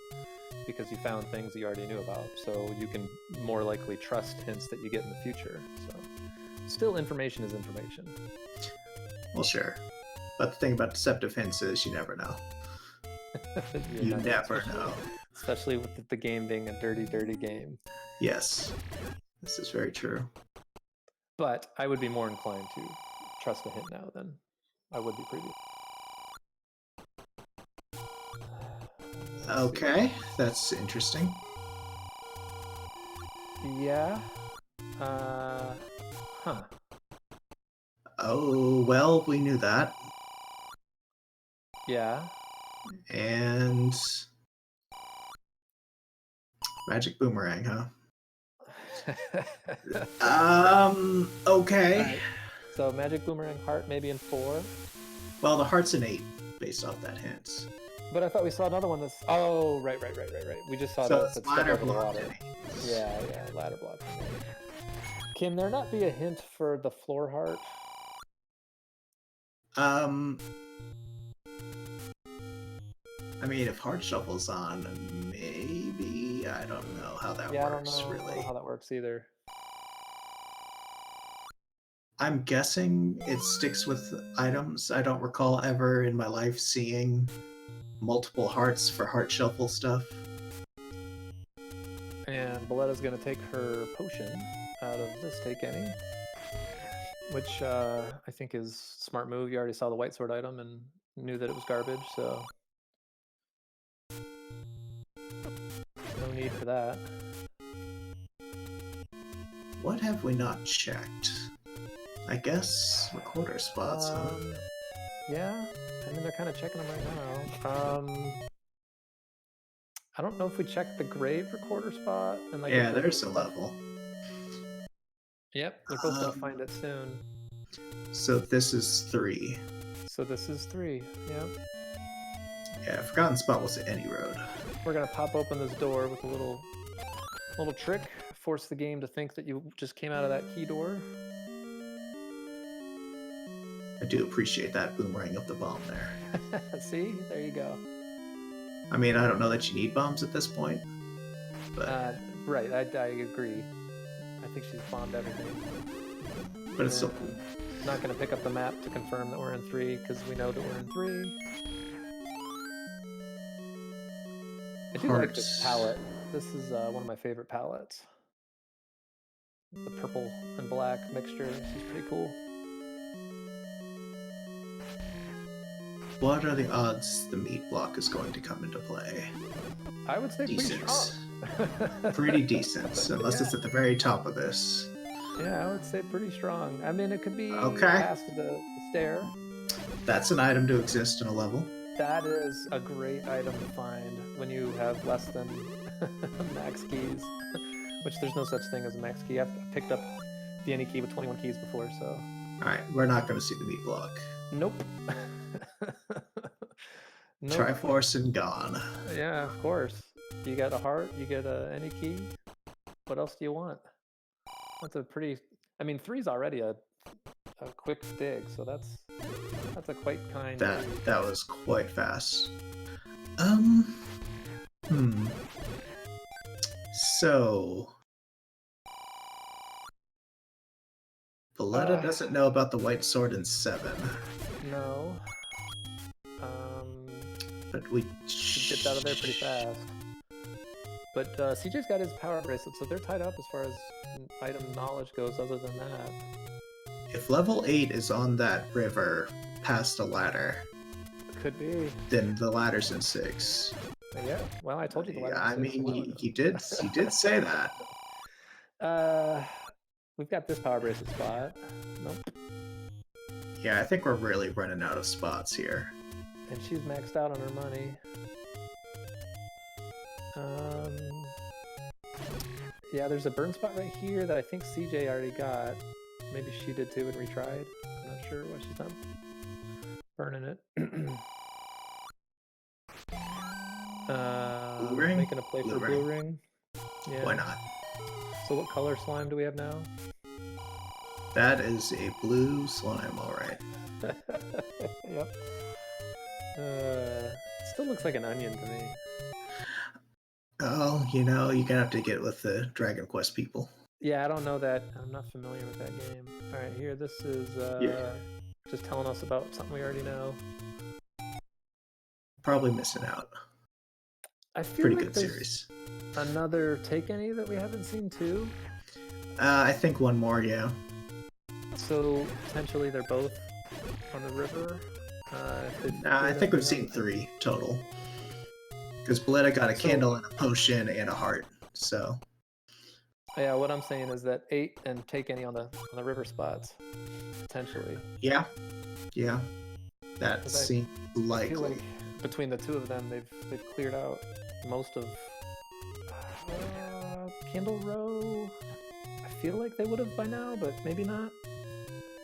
Speaker 1: because you found things you already knew about, so you can more likely trust hints that you get in the future. So, still, information is information.
Speaker 2: Well, sure. But the thing about deceptive hints is you never know. You never know.
Speaker 1: Especially with the game being a dirty, dirty game.
Speaker 2: Yes. This is very true.
Speaker 1: But I would be more inclined to trust a hint now than I would be previously.
Speaker 2: Okay, that's interesting.
Speaker 1: Yeah.
Speaker 2: Oh, well, we knew that.
Speaker 1: Yeah.
Speaker 2: And magic boomerang, huh? Okay.
Speaker 1: Right. So magic boomerang heart maybe in 4.
Speaker 2: Well, the heart's an 8 based off that hint.
Speaker 1: But I thought we saw another one that's... Oh, right. We just saw that step over the water. Yeah, ladder block. Can there not be a hint for the floor heart?
Speaker 2: I mean, if heart shuffle's on, maybe. I don't know how that works, really.
Speaker 1: I don't know how that works either.
Speaker 2: I'm guessing it sticks with items. I don't recall ever in my life seeing multiple hearts for heart shuffle stuff.
Speaker 1: And Bulleta's going to take her potion out of this take any, which I think is a smart move. You already saw the white sword item and knew that it was garbage, so no need for that.
Speaker 2: What have we not checked? I guess recorder spots, huh?
Speaker 1: Yeah, I mean, they're kind of checking them right now. I don't know if we checked the grave recorder spot. And like
Speaker 2: yeah, there's a level.
Speaker 1: Yep, we're both going to find it soon.
Speaker 2: So this is 3.
Speaker 1: So this is 3, yep.
Speaker 2: Yeah, forgotten spot was at any road.
Speaker 1: We're going to pop open this door with a little trick. Force the game to think that you just came out of that key door.
Speaker 2: I do appreciate that boomerang of the bomb there.
Speaker 1: See? There you go.
Speaker 2: I mean, I don't know that you need bombs at this point, but...
Speaker 1: right, I agree. I think she's bombed everything.
Speaker 2: But it's still cool.
Speaker 1: Not going to pick up the map to confirm that we're in 3 because we know that we're in 3. I do like this palette. This is one of my favorite palettes. The purple and black mixture. This is pretty cool.
Speaker 2: What are the odds the meat block is going to come into play?
Speaker 1: I would say
Speaker 2: Decent.
Speaker 1: pretty strong.
Speaker 2: Pretty decent, unless it's at the very top of this.
Speaker 1: Yeah, I would say pretty strong. I mean, it could be
Speaker 2: Okay.
Speaker 1: past the stair.
Speaker 2: That's an item to exist in a level.
Speaker 1: That is a great item to find when you have less than max keys, which there's no such thing as a max key. I've picked up the any key with 21 keys before, so.
Speaker 2: Alright, we're not going to see the meat block.
Speaker 1: Nope. Nope.
Speaker 2: Triforce and gone.
Speaker 1: Yeah, of course. You got a heart, you get any key. What else do you want? That's a pretty... I mean, 3's already a quick dig, so that's a quite kind...
Speaker 2: That was quite fast. So... Bulleta doesn't know about the white sword in 7.
Speaker 1: No.
Speaker 2: But we
Speaker 1: dipped out of there pretty fast. But CJ's got his power bracelet, so they're tied up as far as item knowledge goes, other than that.
Speaker 2: If level 8 is on that river past a ladder,
Speaker 1: could be.
Speaker 2: Then the ladder's in 6.
Speaker 1: Yeah, well, I told you the ladder's
Speaker 2: in 6. I mean, he did say that.
Speaker 1: We've got this power bracelet spot. Nope.
Speaker 2: Yeah, I think we're really running out of spots here.
Speaker 1: And she's maxed out on her money. Yeah, there's a burn spot right here that I think CJ already got. Maybe she did too and retried. I'm not sure why she's not burning it.
Speaker 2: Blue ring?
Speaker 1: Making a play for blue ring. Yeah.
Speaker 2: Why not?
Speaker 1: So what color slime do we have now?
Speaker 2: That is a blue slime, alright.
Speaker 1: Yep. It still looks like an onion to me.
Speaker 2: Oh, you know, you're gonna have to get with the Dragon Quest people.
Speaker 1: Yeah, I don't know that. I'm not familiar with that game. Alright, here, this is just telling us about something we already know.
Speaker 2: Probably missing out.
Speaker 1: I feel
Speaker 2: pretty
Speaker 1: like
Speaker 2: good series.
Speaker 1: Another Take Any that we haven't seen too?
Speaker 2: I think one more, yeah.
Speaker 1: So potentially they're both on the river?
Speaker 2: I think we've seen 3 total. Because Bulleta got a candle and a potion and a heart, so...
Speaker 1: Yeah, what I'm saying is that 8 and Take Any on the river spots, potentially.
Speaker 2: Yeah. Yeah. That seems likely.
Speaker 1: I feel like between the two of them, they've cleared out most of Candle Row. I feel like they would have by now, but maybe not.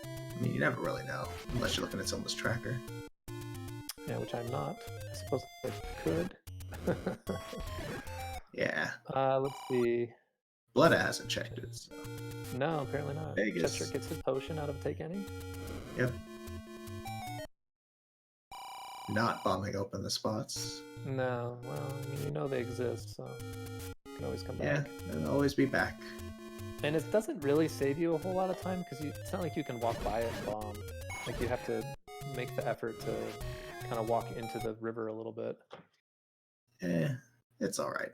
Speaker 2: I mean, you never really know, unless you're looking at someone's tracker.
Speaker 1: Yeah, which I'm not. I suppose I could.
Speaker 2: Yeah.
Speaker 1: Let's see.
Speaker 2: Bulleta hasn't checked it, so...
Speaker 1: No, apparently not.
Speaker 2: Vegas.
Speaker 1: Chessjerk gets his potion out of Take Any.
Speaker 2: Yep. Not bombing open the spots.
Speaker 1: No, well, I mean, you know they exist, so you can always come back.
Speaker 2: Yeah, they'll always be back.
Speaker 1: And it doesn't really save you a whole lot of time, because it's not like you can walk by it and bomb. Like, you have to make the effort to kind of walk into the river a little bit.
Speaker 2: It's alright.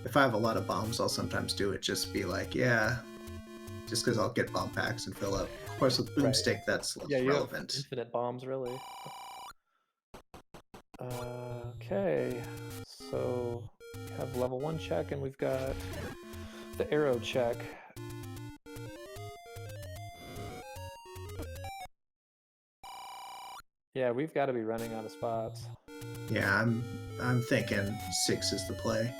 Speaker 2: If I have a lot of bombs, I'll sometimes do it just be like, yeah, just because I'll get bomb packs and fill up. Of course, with Boomstick, that's less relevant.
Speaker 1: Have infinite bombs, really. Okay, so we have level 1 check, and we've got the arrow check. Yeah, we've got to be running out of spots.
Speaker 2: Yeah, I'm thinking 6 is the play.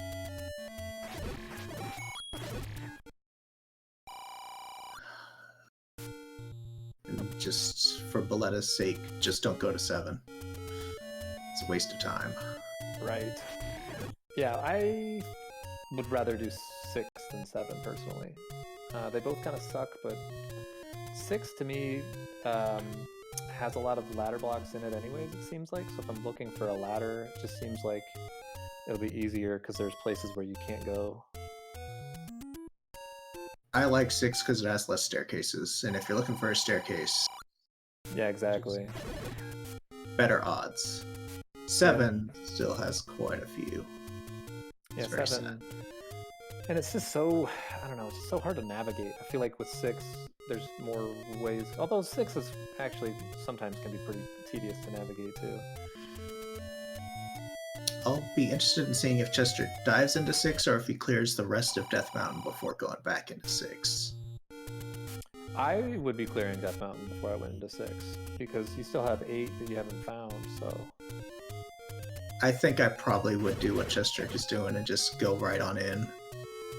Speaker 2: And just for Bulleta's sake, just don't go to 7. It's a waste of time.
Speaker 1: Right. Yeah, I would rather do 6 than 7 personally. They both kind of suck, but 6 to me has a lot of ladder blocks in it anyways, it seems like. So if I'm looking for a ladder, it just seems like it'll be easier because there's places where you can't go.
Speaker 2: I like 6 because it has less staircases, and if you're looking for a staircase,
Speaker 1: Yeah, exactly.
Speaker 2: better odds. 7 still has quite a few.
Speaker 1: Yeah,
Speaker 2: It's very
Speaker 1: 7. And it's just so, I don't know, it's just so hard to navigate. I feel like with 6, there's more ways. Although 6 is actually sometimes can be pretty tedious to navigate too.
Speaker 2: I'll be interested in seeing if Chester dives into 6 or if he clears the rest of Death Mountain before going back into 6.
Speaker 1: I would be clearing Death Mountain before I went into 6 because you still have 8 that you haven't found. So
Speaker 2: I think I probably would do what Chester is doing and just go right on in.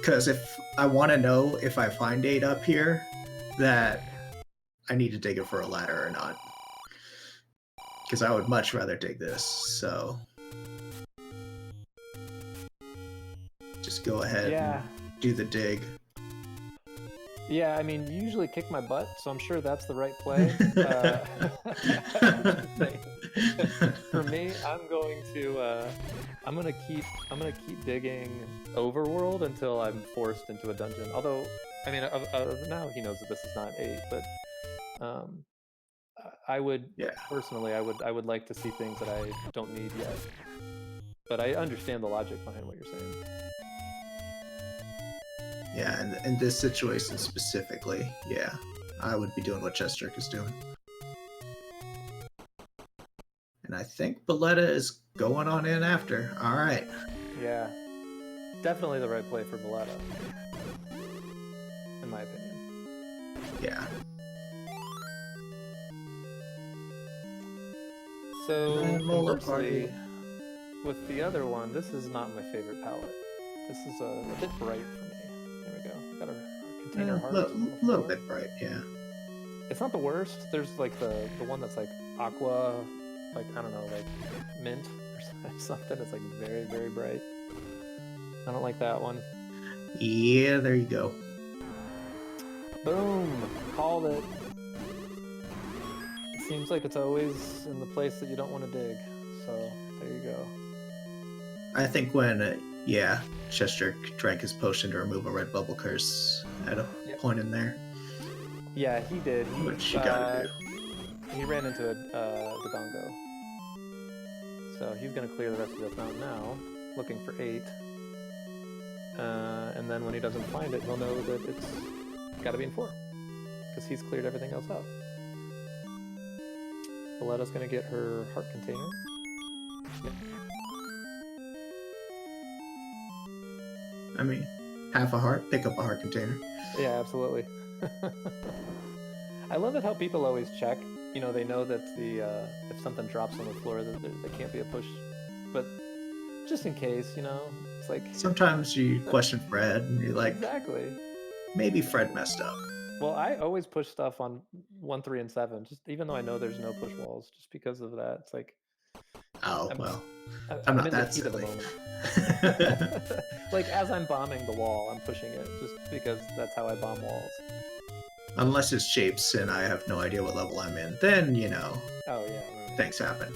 Speaker 2: Because if I want to know if I find 8 up here, that I need to dig it for a ladder or not. Because I would much rather dig this, so just go ahead and do the dig.
Speaker 1: Yeah, I mean, you usually kick my butt, so I'm sure that's the right play. For me, I'm gonna keep digging overworld until I'm forced into a dungeon. Although, I mean, now he knows that this is not 8, but I would personally, I would like to see things that I don't need yet. But I understand the logic behind what you're saying.
Speaker 2: Yeah, and in this situation specifically, yeah, I would be doing what Chester is doing. And I think Bulleta is going on in after. All right.
Speaker 1: Yeah, definitely the right play for Bulleta, in my opinion.
Speaker 2: Yeah.
Speaker 1: So, conversely, with the other one, this is not my favorite palette. This is a bit bright for me. There we go. Got our container heart.
Speaker 2: A little bit bright, yeah.
Speaker 1: It's not the worst. There's like the one that's like aqua, like, I don't know, like mint or something. It's like very, very bright. I don't like that one.
Speaker 2: Yeah, there you go.
Speaker 1: Boom! Called it. It seems like it's always in the place that you don't want to dig. So, there you go.
Speaker 2: I think when, Chester drank his potion to remove a red bubble curse at a point in there.
Speaker 1: Yeah, he did.
Speaker 2: Which you gotta do.
Speaker 1: He ran into the Gongo. So he's going to clear the rest of this mountain now, looking for 8. And then when he doesn't find it, he'll know that it's got to be in 4, because he's cleared everything else out. Bulleta's going to get her heart container. Yep.
Speaker 2: I mean, half a heart, pick up a heart container.
Speaker 1: Yeah, absolutely. I love it how people always check. You know, they know that if something drops on the floor, that there can't be a push. But just in case, you know, it's like...
Speaker 2: Sometimes you question Fred, and you're like...
Speaker 1: Exactly.
Speaker 2: Maybe Fred messed up.
Speaker 1: Well, I always push stuff on 1, 3, and 7, just even though I know there's no push walls, just because of that. It's like...
Speaker 2: Oh, I'm not that silly.
Speaker 1: Like, as I'm bombing the wall, I'm pushing it, just because that's how I bomb walls.
Speaker 2: Unless it's shapes and I have no idea what level I'm in, then, you know, things happen.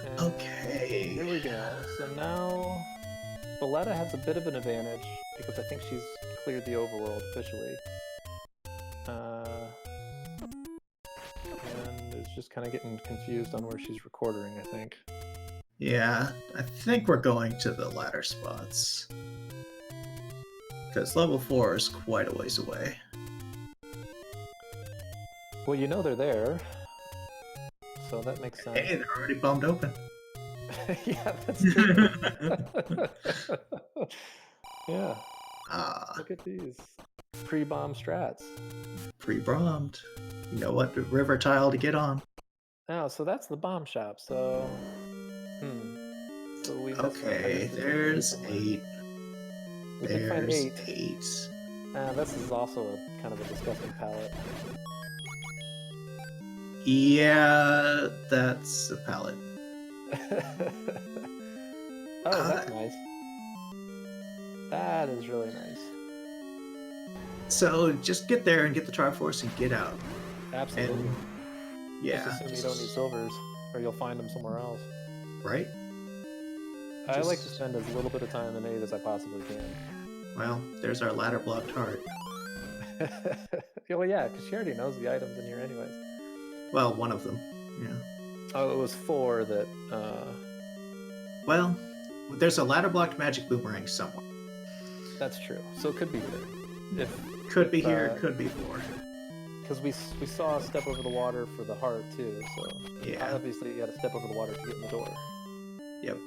Speaker 1: And
Speaker 2: okay.
Speaker 1: Here we go. So now, Bulleta has a bit of an advantage, because I think she's cleared the overworld officially. And is just kind of getting confused on where she's recording, I think.
Speaker 2: Yeah, I think we're going to the ladder spots. Because level 4 is quite a ways away.
Speaker 1: Well, you know they're there. So that makes sense.
Speaker 2: Hey, they're already bombed open.
Speaker 1: Yeah, that's true. Yeah. Look at these. Pre-bomb strats.
Speaker 2: Pre-bombed. You know what river tile to get on.
Speaker 1: Oh, so that's the bomb shop. So, So we
Speaker 2: okay, there's 8.
Speaker 1: We can find 8.
Speaker 2: 8.
Speaker 1: This is also a kind of a disgusting palette.
Speaker 2: Yeah, that's a palette.
Speaker 1: Oh, that's nice. That is really nice.
Speaker 2: So just get there and get the Triforce and get out.
Speaker 1: Absolutely.
Speaker 2: And, yeah.
Speaker 1: Just assume you don't need silvers, or you'll find them somewhere else.
Speaker 2: Right?
Speaker 1: I like to spend as little bit of time in 8 as I possibly can.
Speaker 2: Well, there's our ladder blocked heart.
Speaker 1: Well, yeah, because she already knows the items in here anyways.
Speaker 2: Well, one of them. Yeah.
Speaker 1: Oh, it was 4 that...
Speaker 2: Well, there's a ladder blocked magic boomerang somewhere.
Speaker 1: That's true. So it could be here.
Speaker 2: Could be here, could be 4.
Speaker 1: Because we saw a step over the water for the heart too, so
Speaker 2: yeah.
Speaker 1: Obviously you got to step over the water to get in the door.
Speaker 2: Yep.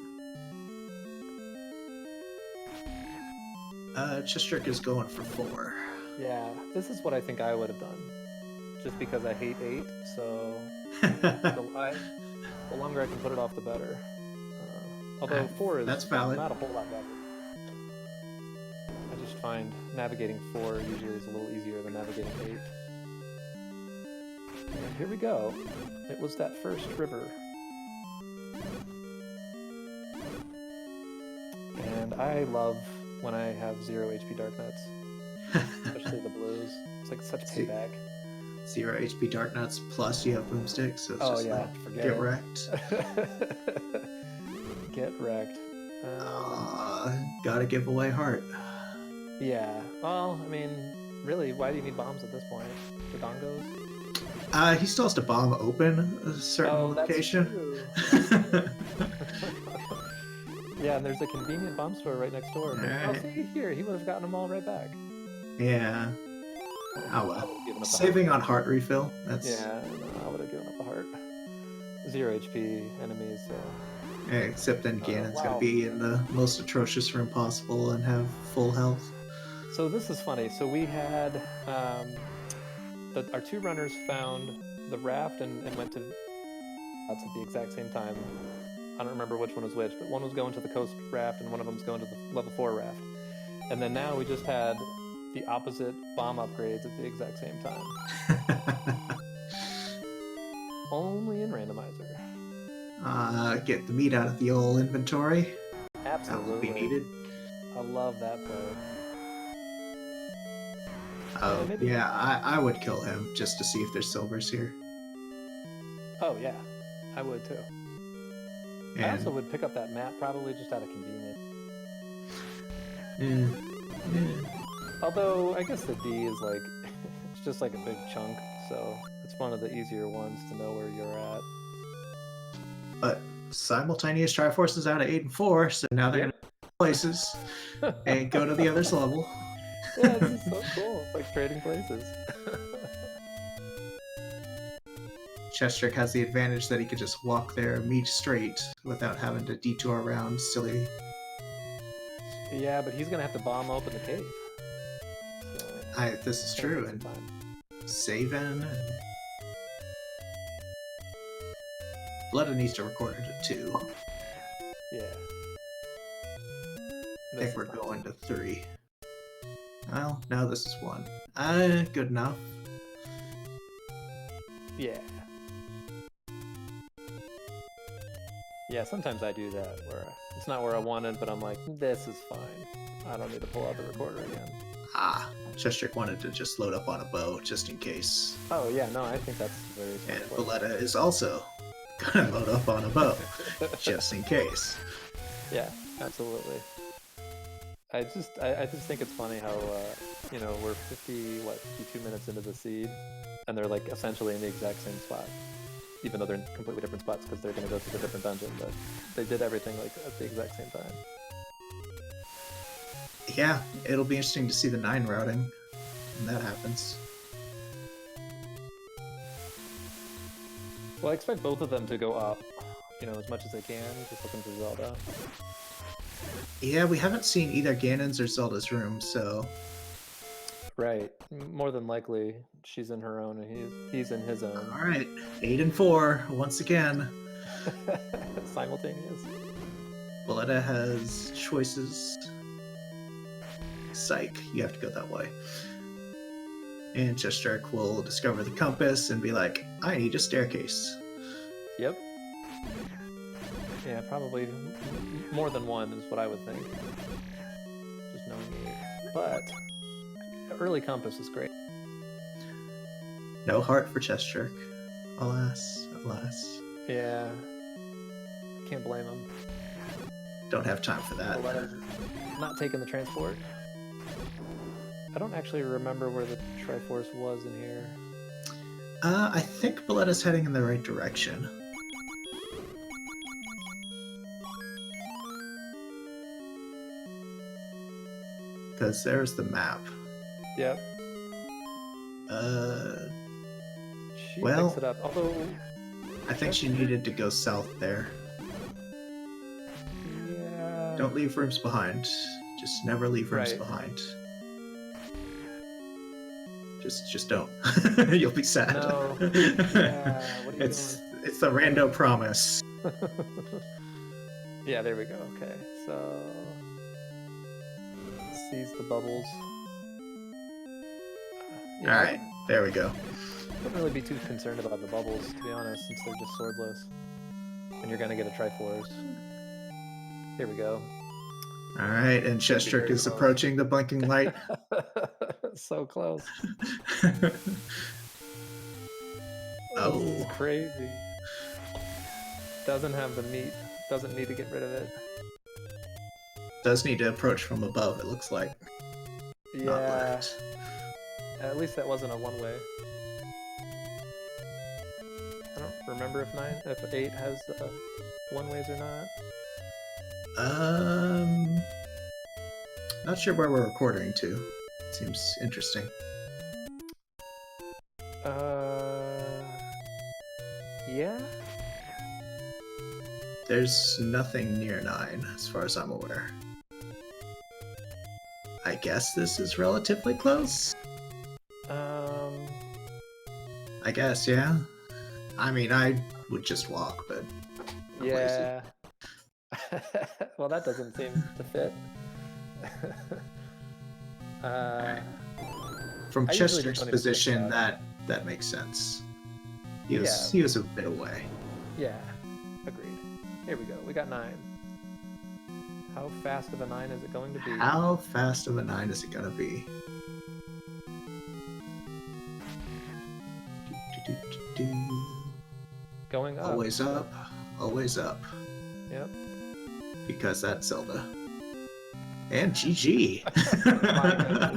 Speaker 2: Chessjerk is going for 4.
Speaker 1: Yeah, this is what I think I would have done. Just because I hate 8, so the longer I can put it off, the better. Although 4 is
Speaker 2: that's valid.
Speaker 1: Not a whole lot better. I just find navigating 4 usually is a little easier than navigating 8. And here we go. It was that first river. And I love when I have 0 HP Dark Nuts. Especially the blues. It's like such payback.
Speaker 2: 0 HP Dark Nuts plus you have boomsticks, so it's just like,
Speaker 1: forget
Speaker 2: get
Speaker 1: it.
Speaker 2: wrecked.
Speaker 1: Get wrecked.
Speaker 2: Gotta give away heart.
Speaker 1: Yeah. Well, I mean, really, why do you need bombs at this point? The dongos?
Speaker 2: He still has to bomb open a certain location.
Speaker 1: That's true. Yeah, and there's a convenient bomb store right next door. Right. Oh, see here, he would have gotten them all right back.
Speaker 2: Yeah. Oh well. Saving on heart refill. That's...
Speaker 1: Yeah, no, I would have given up the heart. 0 HP enemies.
Speaker 2: Yeah, except then Ganon's gonna be in the most atrocious room possible and have full health.
Speaker 1: So this is funny. So we had our 2 runners found the raft and went to at the exact same time. I don't remember which one was which, but one was going to the coast raft and one of them was going to the level 4 raft. And then now we just had the opposite bomb upgrades at the exact same time. Only in Randomizer.
Speaker 2: Get the meat out of the old inventory.
Speaker 1: Absolutely.
Speaker 2: That would be needed.
Speaker 1: I love that play.
Speaker 2: Oh, yeah, I would kill him just to see if there's silvers here.
Speaker 1: Oh, yeah. I would too.
Speaker 2: And...
Speaker 1: I also would pick up that map probably just out of convenience. Although, I guess the D is like, it's just like a big chunk, so it's one of the easier ones to know where you're at.
Speaker 2: But simultaneous Triforce is out of 8 and 4, so now they're going to places and go to the other's level.
Speaker 1: Yeah, this is so cool. It's like trading places.
Speaker 2: Chessjerk has the advantage that he could just walk there meat straight without having to detour around silly.
Speaker 1: Yeah, but he's going to have to bomb open the cave. So,
Speaker 2: this is true, and saving. And... Bulleta needs to record it at 2.
Speaker 1: Yeah.
Speaker 2: I think we're going to 3. Well, now this is 1. Good enough.
Speaker 1: Yeah. Yeah, sometimes I do that, where it's not where I wanted, but I'm like, this is fine. I don't need to pull out the recorder again.
Speaker 2: Chessjerk wanted to just load up on a bow, just in case.
Speaker 1: Oh, yeah, no, I think that's very smart.
Speaker 2: And Bulleta is also gonna load up on a bow, just in case.
Speaker 1: Yeah, absolutely. I just think it's funny how, we're 52 minutes into the seed, and they're like essentially in the exact same spot. Even though they're in completely different spots because they're going to go to the different dungeon, but they did everything like at the exact same time.
Speaker 2: Yeah, it'll be interesting to see the 9 routing when that happens.
Speaker 1: Well, I expect both of them to go up, as much as they can, just looking for Zelda.
Speaker 2: Yeah, we haven't seen either Ganon's or Zelda's room, so...
Speaker 1: Right. More than likely, she's in her own and he's in his own.
Speaker 2: Alright, 8 and 4, once again.
Speaker 1: Simultaneous.
Speaker 2: Bulleta has choices. Psych, you have to go that way. And Chessjerk will discover the compass and be like, I need a staircase.
Speaker 1: Yep. Yeah, probably more than one is what I would think. Just knowing me. But early compass is great.
Speaker 2: No heart for Chessjerk. Alas, alas.
Speaker 1: Yeah. Can't blame him.
Speaker 2: Don't have time for that.
Speaker 1: Bulleta's not taking the transport. I don't actually remember where the Triforce was in here.
Speaker 2: I think Bulleta's heading in the right direction. Because there's the map.
Speaker 1: Yep. She
Speaker 2: Well,
Speaker 1: picks it up. Although
Speaker 2: I think she needed to go south there.
Speaker 1: yeah.
Speaker 2: Don't leave rooms behind. Just never leave rooms
Speaker 1: Right.
Speaker 2: behind. Just don't. You'll be sad.
Speaker 1: No. Yeah, what are you
Speaker 2: it's a rando promise.
Speaker 1: Yeah, there we go. Okay, so seize the bubbles.
Speaker 2: All right, there we go.
Speaker 1: Wouldn't really be too concerned about the bubbles, to be honest, since they're just swordless. And you're gonna get a Triforce. Here we go.
Speaker 2: All right, and chessjerk is approaching the blinking light.
Speaker 1: So close.
Speaker 2: Oh,
Speaker 1: this is crazy. Doesn't have the meat. Doesn't need to get rid of it.
Speaker 2: Does need to approach from above, it looks like.
Speaker 1: Yeah.
Speaker 2: Not left.
Speaker 1: At least that wasn't a one-way. I don't remember if 8 has one-ways or not.
Speaker 2: Not sure where we're recording to. Seems interesting.
Speaker 1: Yeah?
Speaker 2: There's nothing near 9, as far as I'm aware. I guess this is relatively close? I guess, yeah. I mean, I would just walk, but... I'm
Speaker 1: yeah. Well, that doesn't seem to fit.
Speaker 2: From
Speaker 1: I usually
Speaker 2: chessjerk's
Speaker 1: don't even
Speaker 2: position,
Speaker 1: think
Speaker 2: that makes sense. He was a bit away.
Speaker 1: Yeah, agreed. Here we go. We got 9. How fast of a 9 is it going to be?
Speaker 2: How fast of a 9 is it going to be?
Speaker 1: Going up.
Speaker 2: Always up, always up.
Speaker 1: Yep.
Speaker 2: Because that's Zelda. And GG.
Speaker 1: Wow.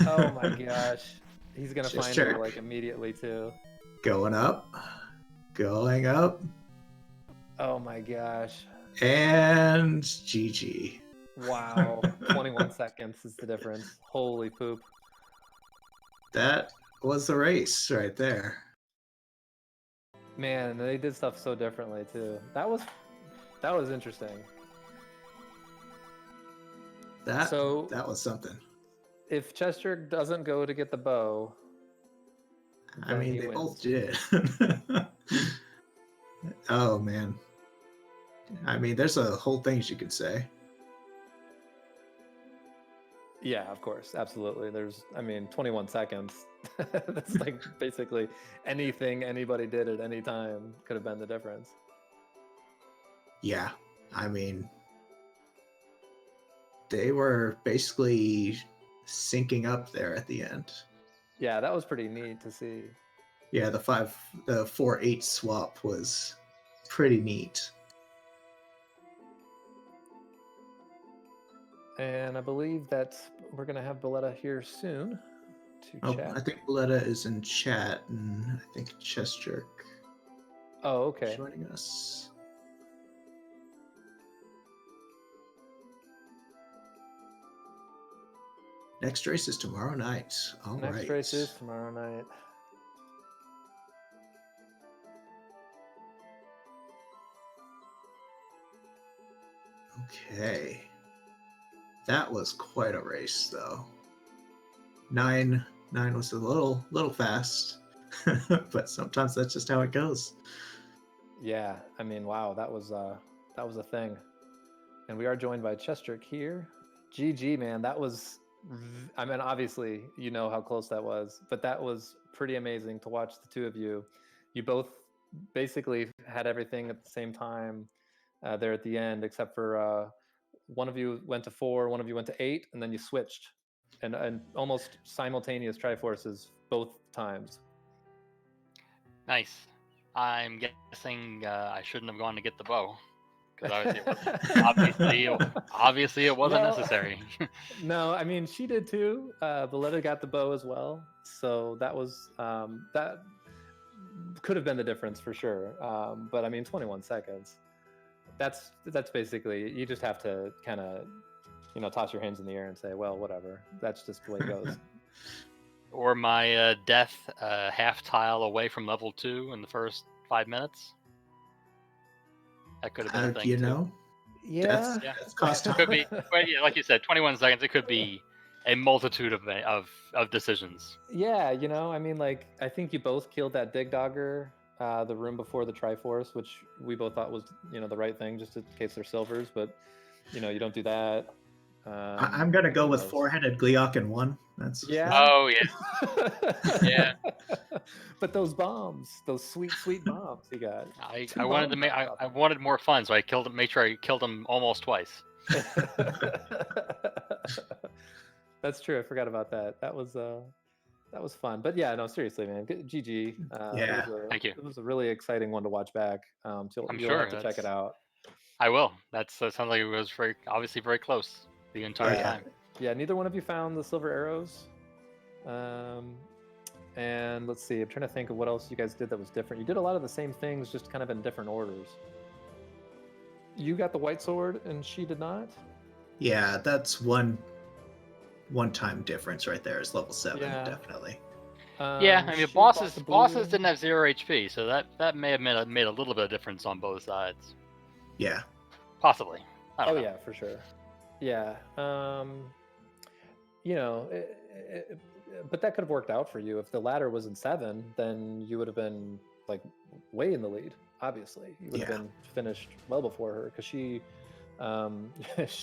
Speaker 1: Oh my gosh. He's gonna find her like immediately too.
Speaker 2: Going up. Going up.
Speaker 1: Oh my gosh.
Speaker 2: And GG.
Speaker 1: Wow. 21 seconds is the difference. Holy poop.
Speaker 2: That was the race right there.
Speaker 1: Man, they did stuff so differently too. That was interesting.
Speaker 2: That was something.
Speaker 1: If chessjerk doesn't go to get the bow,
Speaker 2: I mean, they
Speaker 1: wins.
Speaker 2: both did. Oh man. I mean, there's a whole things you could say.
Speaker 1: Yeah, of course, absolutely. There's, I mean, 21 seconds. That's like basically anything anybody did at any time could have been the difference.
Speaker 2: Yeah, I mean, they were basically syncing up there at the end.
Speaker 1: Yeah, that was pretty neat to see.
Speaker 2: Yeah, the 4-8 swap was pretty neat.
Speaker 1: And I believe that we're gonna have Bulleta here soon to chat.
Speaker 2: I think Bulleta is in chat, and I think chessjerk.
Speaker 1: Oh, okay.
Speaker 2: Joining us. Next race is tomorrow night. All right.
Speaker 1: Next race is tomorrow night.
Speaker 2: Okay. That was quite a race, though. 9 was a little fast, but sometimes that's just how it goes.
Speaker 1: Yeah, I mean, wow, that was a thing. And we are joined by chessjerk here. GG, man, that was. I mean, obviously, you know how close that was, but that was pretty amazing to watch the two of you. You both basically had everything at the same time there at the end, except for one of you went to 4, one of you went to 8, and then you switched, and almost simultaneous Triforces both times.
Speaker 3: Nice. I'm guessing I shouldn't have gone to get the bow. because obviously it wasn't necessary.
Speaker 1: No, I mean she did too. Bulleta got the bow as well, so that was that could have been the difference for sure. But I mean, 21 seconds. That's basically, you just have to kind of, toss your hands in the air and say, well, whatever. That's just the way it goes.
Speaker 3: Or my death half tile away from level 2 in the first 5 minutes. That could have been a thing too.
Speaker 1: Yeah.
Speaker 2: That's cost time.
Speaker 3: Could be, but yeah, like you said, 21 seconds. It could be a multitude of decisions.
Speaker 1: Yeah, I mean, like, I think you both killed that Dig Dogger, the room before the Triforce, which we both thought was, the right thing, just in case they're silvers, but, you don't do that.
Speaker 2: I'm going to go with four-headed Gleeok in 1. That's
Speaker 3: Oh, yeah. Yeah.
Speaker 1: But those bombs, those sweet, sweet bombs you got.
Speaker 3: I wanted to make, I wanted more fun, so I killed him, made sure I killed him almost twice.
Speaker 1: That's true. I forgot about that. That was fun. But yeah, no, seriously, man. GG.
Speaker 2: Yeah.
Speaker 3: Thank you.
Speaker 1: It was a really exciting one to watch back.
Speaker 3: I'm
Speaker 1: you'll
Speaker 3: sure
Speaker 1: have to check it out.
Speaker 3: I will. That sounds like it was obviously very close the entire time.
Speaker 1: Yeah, neither one of you found the silver arrows. And let's see, I'm trying to think of what else you guys did that was different. You did a lot of the same things, just kind of in different orders. You got the white sword and she did not?
Speaker 2: Yeah, that's one time difference right there is level 7, definitely.
Speaker 3: Yeah, I mean, bosses didn't have 0 HP, so that may have made a little bit of difference on both sides.
Speaker 2: Yeah.
Speaker 3: Possibly. I don't know.
Speaker 1: Yeah, for sure. Yeah. But that could have worked out for you. If the ladder was in 7, then you would have been like way in the lead. Obviously, you would have been finished well before her, because she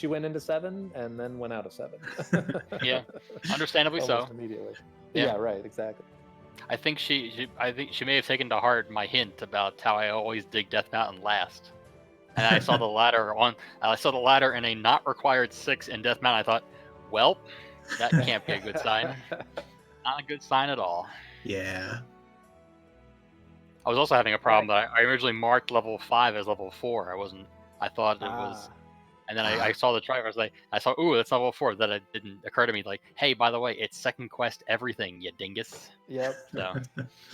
Speaker 1: went into 7 and then went out of 7.
Speaker 3: Yeah, understandably so.
Speaker 1: Immediately. Yeah, right. Exactly.
Speaker 3: I think she may have taken to heart my hint about how I always dig Death Mountain last. And I saw the ladder in a not required 6 in Death Mountain. I thought, well, that can't be a good sign. Not a good sign at all.
Speaker 2: Yeah.
Speaker 3: I was also having a problem that I originally marked level 5 as level 4. I thought it was, and then I saw the Triforce. I saw, ooh, that's level 4. That it didn't occur to me, like, hey, by the way, it's second quest everything, you dingus.
Speaker 1: Yep.
Speaker 3: So.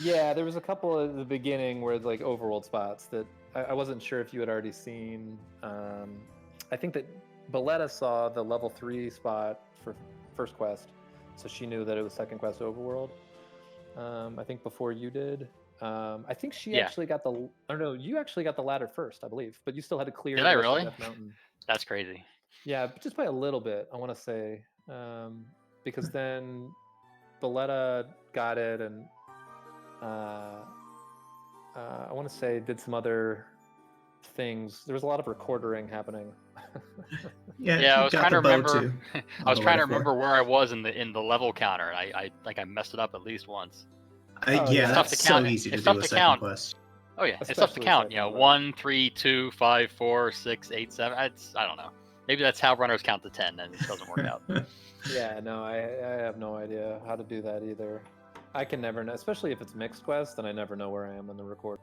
Speaker 1: Yeah, there was a couple at the beginning where like overworld spots that I wasn't sure if you had already seen. I think that Bulleta saw the level 3 spot for first quest, so she knew that it was second quest overworld. I think before you did. I think she actually got you actually got the ladder first, I believe, but you still had to clear.
Speaker 3: Did I really?
Speaker 1: Death Mountain.
Speaker 3: That's crazy.
Speaker 1: Yeah, just by a little bit, I want to say, because then Bulleta got it, and I want to say did some other things. There was a lot of recording happening.
Speaker 3: I was trying to remember. I was trying to remember where I was in the level counter, and I think I messed it up at least once.
Speaker 2: That's so easy to do a second quest.
Speaker 3: Oh yeah, it's tough to count. 1, 3, 2, 5, 4, 6, 8, 7. I don't know. Maybe that's how runners count to 10, and it doesn't work out.
Speaker 1: Yeah, no, I have no idea how to do that either. I can never know, especially if it's mixed quest, then I never know where I am in the record.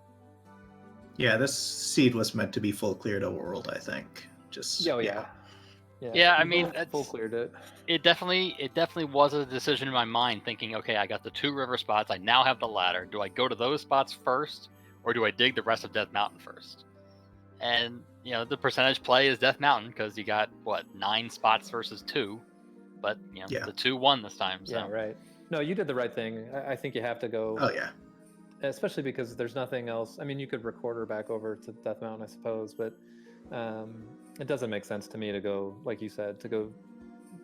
Speaker 2: Yeah, this seed was meant to be full cleared overworld, I think.
Speaker 3: Yeah, I mean,
Speaker 1: full cleared it.
Speaker 3: It definitely was a decision in my mind, thinking, okay, I got the 2 river spots. I now have the ladder. Do I go to those spots first, or do I dig the rest of Death Mountain first? And the percentage play is Death Mountain, because you got 9 spots versus 2, but the 2 won this time. So.
Speaker 1: Yeah, right. No, you did the right thing. I think you have to go.
Speaker 2: Oh yeah.
Speaker 1: Especially because there's nothing else. I mean, you could record her back over to Death Mountain, I suppose, but it doesn't make sense to me to go, like you said, to go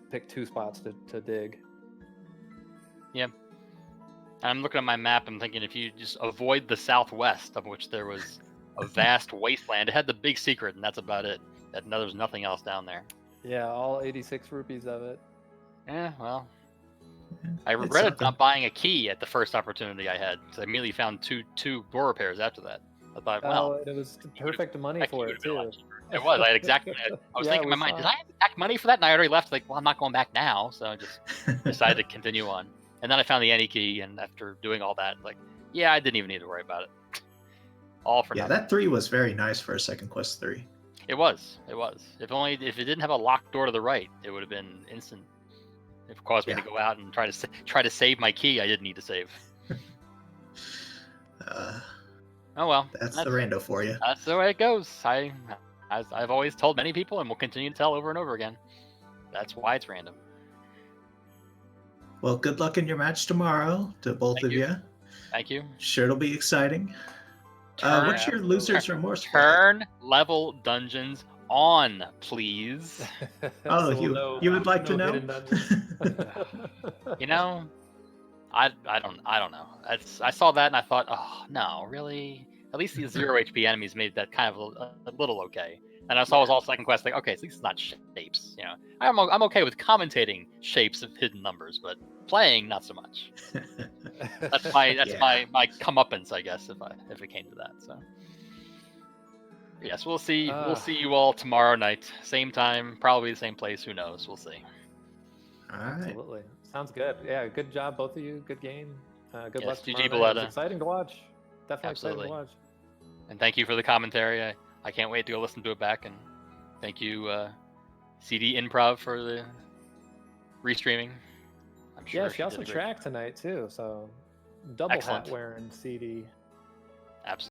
Speaker 1: pick 2 spots to dig.
Speaker 3: Yeah. I'm looking at my map. I'm thinking if you just avoid the southwest, of which there was a vast wasteland, it had the big secret, and that's about it. There's nothing else down there.
Speaker 1: Yeah, all 86 rupees of it.
Speaker 3: Yeah, well, I regretted not buying a key at the first opportunity I had, because I immediately found two door repairs after that. I thought, well,
Speaker 1: it was perfect money for it too.
Speaker 3: It was. I had I was thinking in my mind, did I have exact money for that? And I already left. Like, well, I'm not going back now, so I just decided to continue on. And then I found the any key, and after doing all that, like, yeah, I didn't even need to worry about it. All for nothing.
Speaker 2: Yeah, that 3 was very nice for a second quest 3.
Speaker 3: It was. It was. If it didn't have a locked door to the right, it would have been instant. It caused me to go out and try to save my key. I didn't need to save. Oh well.
Speaker 2: That's the rando for you.
Speaker 3: That's the way it goes. As I've always told many people, and will continue to tell over and over again, that's why it's random.
Speaker 2: Well, good luck in your match tomorrow to both of you.
Speaker 3: Thank you.
Speaker 2: Sure, it'll be exciting. What's your losers remorse flag?
Speaker 3: Turn level dungeons on, please.
Speaker 2: Oh,
Speaker 1: So
Speaker 2: you would like to know?
Speaker 1: hidden dungeons.
Speaker 3: You know, I don't know. I saw that and I thought, oh no, really? At least the 0 HP enemies made that kind of a little okay. And I saw it was all second quest, like, okay, at least it's not shapes. You know, I'm okay with commentating shapes of hidden numbers, but playing not so much. That's my comeuppance, I guess, if it came to that. So yes, we'll see. We'll see you all tomorrow night, same time, probably the same place. Who knows? We'll see.
Speaker 2: All right.
Speaker 1: Absolutely. Sounds good. Yeah, good job, both of you. Good game. Good luck
Speaker 3: GG
Speaker 1: tomorrow night.
Speaker 3: Bulleta.
Speaker 1: It's exciting to watch. Definitely
Speaker 3: Absolutely.
Speaker 1: exciting to watch.
Speaker 3: And thank you for the commentary. I can't wait to go listen to it back. And thank you, CD Improv, for the restreaming. I'm sure
Speaker 1: Yeah, she also tracked tonight too, so double
Speaker 3: Excellent.
Speaker 1: hat wearing CD.
Speaker 3: Absolutely.